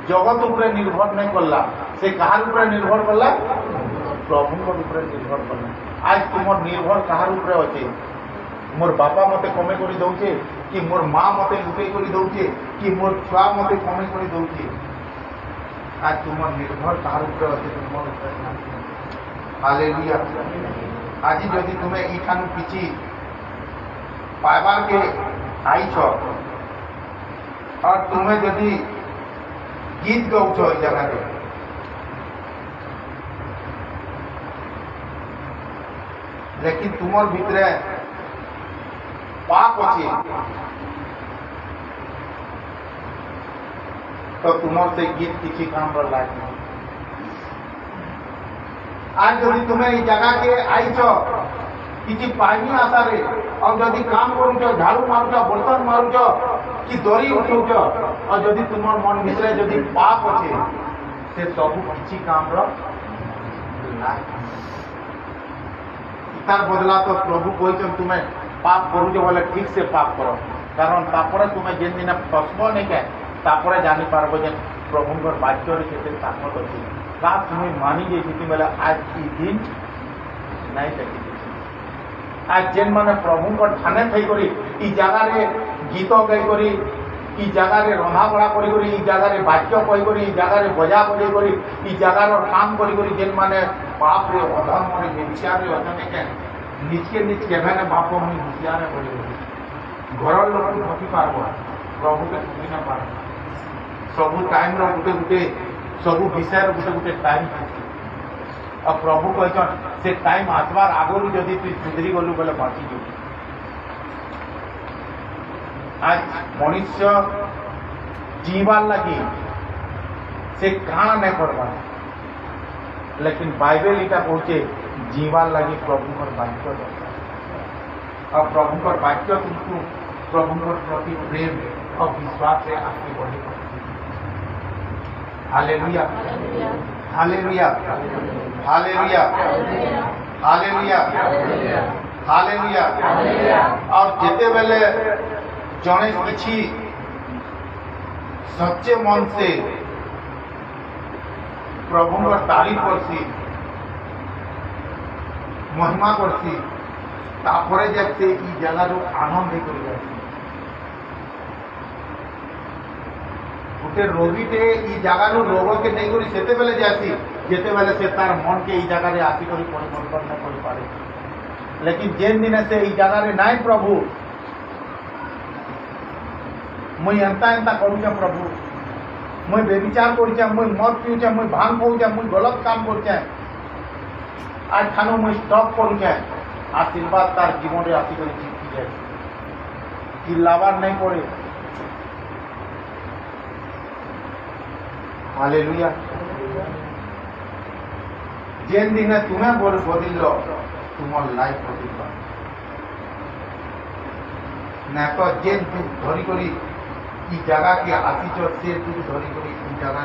Speaker 3: जगत उपरे निर्भर नहीं करला से कहार उपरे निर्भर करला प्रभु उपरे निर्भर करला आज तुमर निर्भर कहार उपरे अच्छे मोर बापा मते कमे करी दउचे कि मोर माँ मते लुटे करी दउचे कि मोर छुआ मते कमे करी दउचे आज तुमर निर्भर कहार उपरे अच्छे तुमर उपरे हालेलुया आज यदि तुम्हें इठानु पिछि पाइबार के आई छ और तुम्हें यदि गीत गाउछ इस जगह पे लेकिन तुमर भितरे पाप अच्छे तो तुमर से गीत किसी काम पर लायक नहीं आज यदि तुम्हें इस जगह के आई छ किसी पानी आशा रे और यदि काम करूच झाड़ू मारुच बर्तन मारुच कि दरी उठाउच और यदि तुमर मन भितरे यदि पाप अच्छे से सबू किसी काम तार बदला तो प्रभु कहते तुम्हें पाप करूच बोले ठीक से पाप करो कारण तापर तुम्हें जेन दिन फसब नहीं क्या तापर जानी पार्ब जे प्रभुंर वाक्य केते ताकत अच्छे का तुम्हें मानी जाइए बोले आज ई दिन नहीं देखी आज जेन माने प्रभु ठाने थी ई जगह गीत गाई ई जगह रंधा बड़ा करी ई जगह वाक्य कही ई जगह बजा बजे करी ई जगार काम करी जेन माने बाप रे अधर्म रे व्यभिचार रे अचने निचके निच केभे ने बाप मुनि हुसियार पड़ी घर लोक ठकी पार्ब प्रभु के ठकी ना पार सबू टाइम रो गुटे गुटे सबू विषय गुटे गुटे टाइम और प्रभु कहन से टाइम आसबार आगरू जदि तु सुधरी गलु बोले बाँची जो आज मनुष्य जीवार लगी से काना नहीं करवा लेकिन बाइबल इटा पहुंचे जीवार लगी प्रभु वाक्य दरकार और प्रभु वाक्य तुमको प्रभु प्रति प्रेम और विश्वास से आगे बढ़े। Hallelujah hallelujah hallelujah hallelujah hallelujah. और जेते बेले जने किछि सच्चे मन से प्रभु तारीफ करसी महिमा करसी तापरे जब से ई जगह जो आनंद कर जाती गोटे रोगीटे ई जगह रोग के नहीं करी सेते बेले जासी जेते बेले से तार मन के ई जगह रे आसी करी परिवर्तन न कर पारे। लेकिन जेन दिन से ई जगह रे नाई प्रभु मुई एंता एंता करूचा प्रभु मुई बेविचार करूचा मुई मद पियूचा मुई भांग खाऊचा मुई गलत काम करूचा आज खानो मुई स्टॉप करूचा आशीर्वाद तार जीवन रे आसी करी जीती जाए चिल्लावार नहीं पड़े। हालेलुया। जेन दिन तुम्हें बदल तुम लाइफ बदल ना तो जेन तू धरी करी ई जगह के आसीच से तू धरी करी ई जगह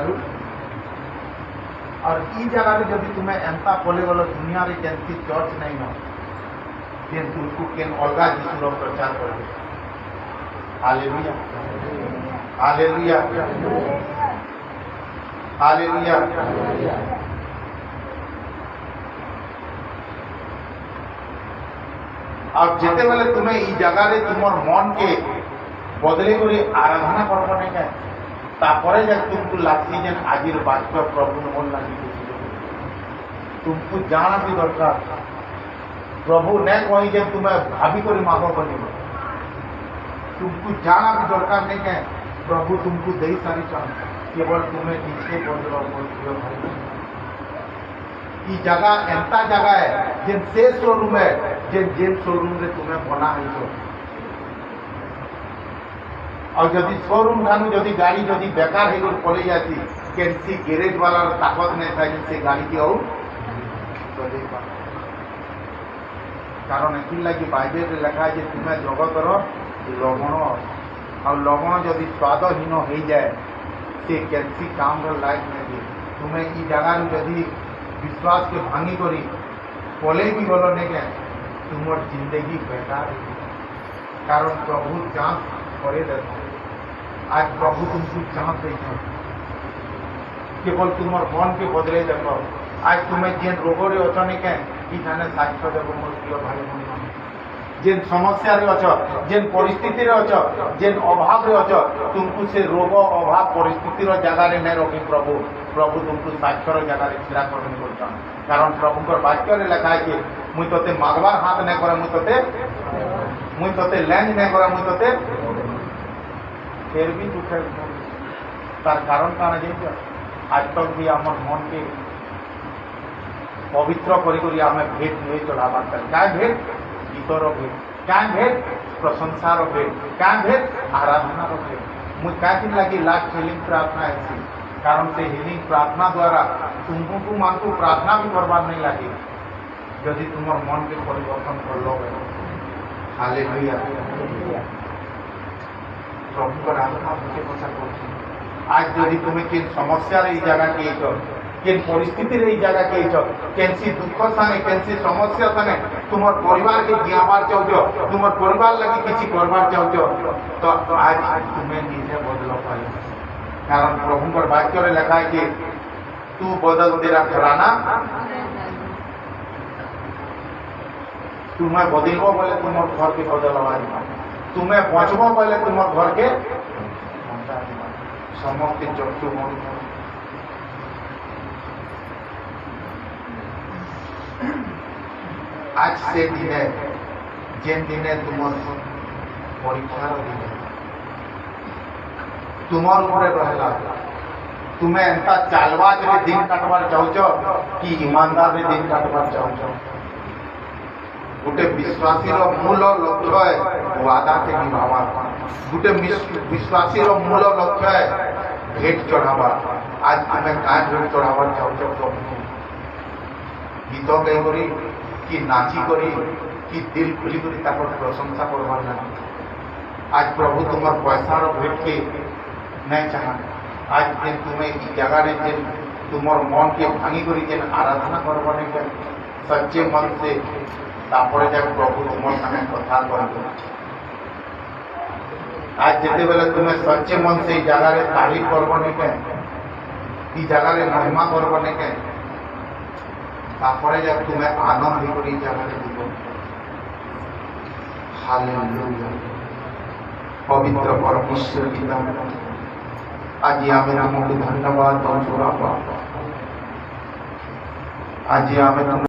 Speaker 3: और ई जगह जब तुम्हें एंता पले गल दुनिया रे जेनती चर्च नहीं न जेन तुमको केन अलगा जीसुर प्रचार करे। Hallelujah hallelujah hallelujah. और जेते बेले तुम्हें ई जगह रे तुमर मन के बदले करी आराधना करबो नहीं का तापरे जब तुमको लागसी जेन आजिर वाक्य प्रभु मन लागी तुमको जाना भी दरकार प्रभु ने कही जे तुम्हें भाभी करी मांगो बोली तुमको जाना भी दरकार नहीं का प्रभु तुमको दे सारी चांस केवल तुम्हें नीचे बदलो बोल भाई ई जगह एंता जगह है जेन से शोरूम है जेन शोरूम रे तुम्हें बना है और जदि शोरूम ठानु जदि गाड़ी जदि बेकार है गल पड़े जाती केनसी गैरेज वाला ताकत नहीं था जिनसे गाड़ी की और कारण एथि लगी बाइबल रे लिखा है तुम्हें जगतर लवण और लवण जदि स्वादहीन हो जाए से केनसी काम रो लायक नहीं तुम्हें ई जगह जदि विश्वास के भांगी करी पले भी गल नहीं क्या तुम जिंदगी बेकार है कारण प्रभु जांच करे देते आज प्रभु तुमको जांच दे केवल तुम मन के बदले देखो आज तुम्हें जेन रोग रे अच नहीं क्या इठाने साक्ष्य देव मोर प्रिय भाई बहन जेन समस्या रे अच जेन परिस्थिति रे अच जेन अभाव रे अच तुमको से रोग अभाव परिस्थिति रो जगह रे नहीं रखी प्रभु प्रभु तुमको साक्ष्य रो जगह रे छिड़ा करनी बोलछन कारण प्रभु वाक्य रे लिखा है कि मुई तोते मागवार हाथ नहीं करे मुई तोते लैंड नहीं करे मुई तोते फिर भी तू तार कारण काना जाइए आज तक भी आम मन के पवित्र करी आम भेट नहीं चढ़ाबार क्या भेट गीतर भेट क्या भेट प्रशंसार भेट क्या भेट आराधनार भेट मुझे क्या लगी लास्ट हिलिंग प्रार्थना है कारण से हिलिंग प्रार्थना द्वारा तुमको मान को प्रार्थना भी करवार नहीं लगे यदि तुम मन के परिवर्तन कर लो। हालेलुया प्रभु का आराधना मुझे पता कर आज यदि तुम्हें किन समस्या रे जगह के केन परिस्थिति रे जगह के केनसी दुख संगे केनसी समस्या संगे तुम परिवार के जियाबार चाहो तुम परिवार लगी किसी करवार चाहो तो आज तुम्हें निजे बदल पाए कारण प्रभु वाक्य रे लिखा है कि तू बदल तेरा घराना तुम्हें बदलबो बोले तुम घर के बदलवा तुम्हें बचबो बोले तुम घर के समस्त चक्षु मन आज से दिने जेन दिने तुम परीक्षार दिन तुमर ऊपर रहला तुम्हें एंता चालवाज रे दिन काटवार चाहो कि ईमानदार रे दिन काटवार चाहो गोटे विश्वासी रो मूल लक्ष्य है वादा के निभावा गोटे विश्वासी रो मूल लक्ष्य है भेट चढ़ावा आज तुम्हें क्या भेट चढ़ावा चाहो प्रभु गीत गाई कि नाची करी कि दिल खुली करी तापर प्रशंसा करवार ना आज प्रभु तुम पैसार भेट के नहीं चाहा आज जेन तुम्हें इस जगह जेन तुम मन के भांगी करी जेन आराधना करवा नहीं के सच्चे मन से तापर जाक प्रभु तुम संगे कथा कर आज जिते बेले तुम्हें सच्चे मन से जगह तारीफ करवा नहीं के जगह महिमा करवा नहीं के तापर जाक तुम्हें आनंद करी जगह দিব हालेलुया पवित्र परमेश्वर पिता आज आमे तुमको धन्यवाद दौं आज आमे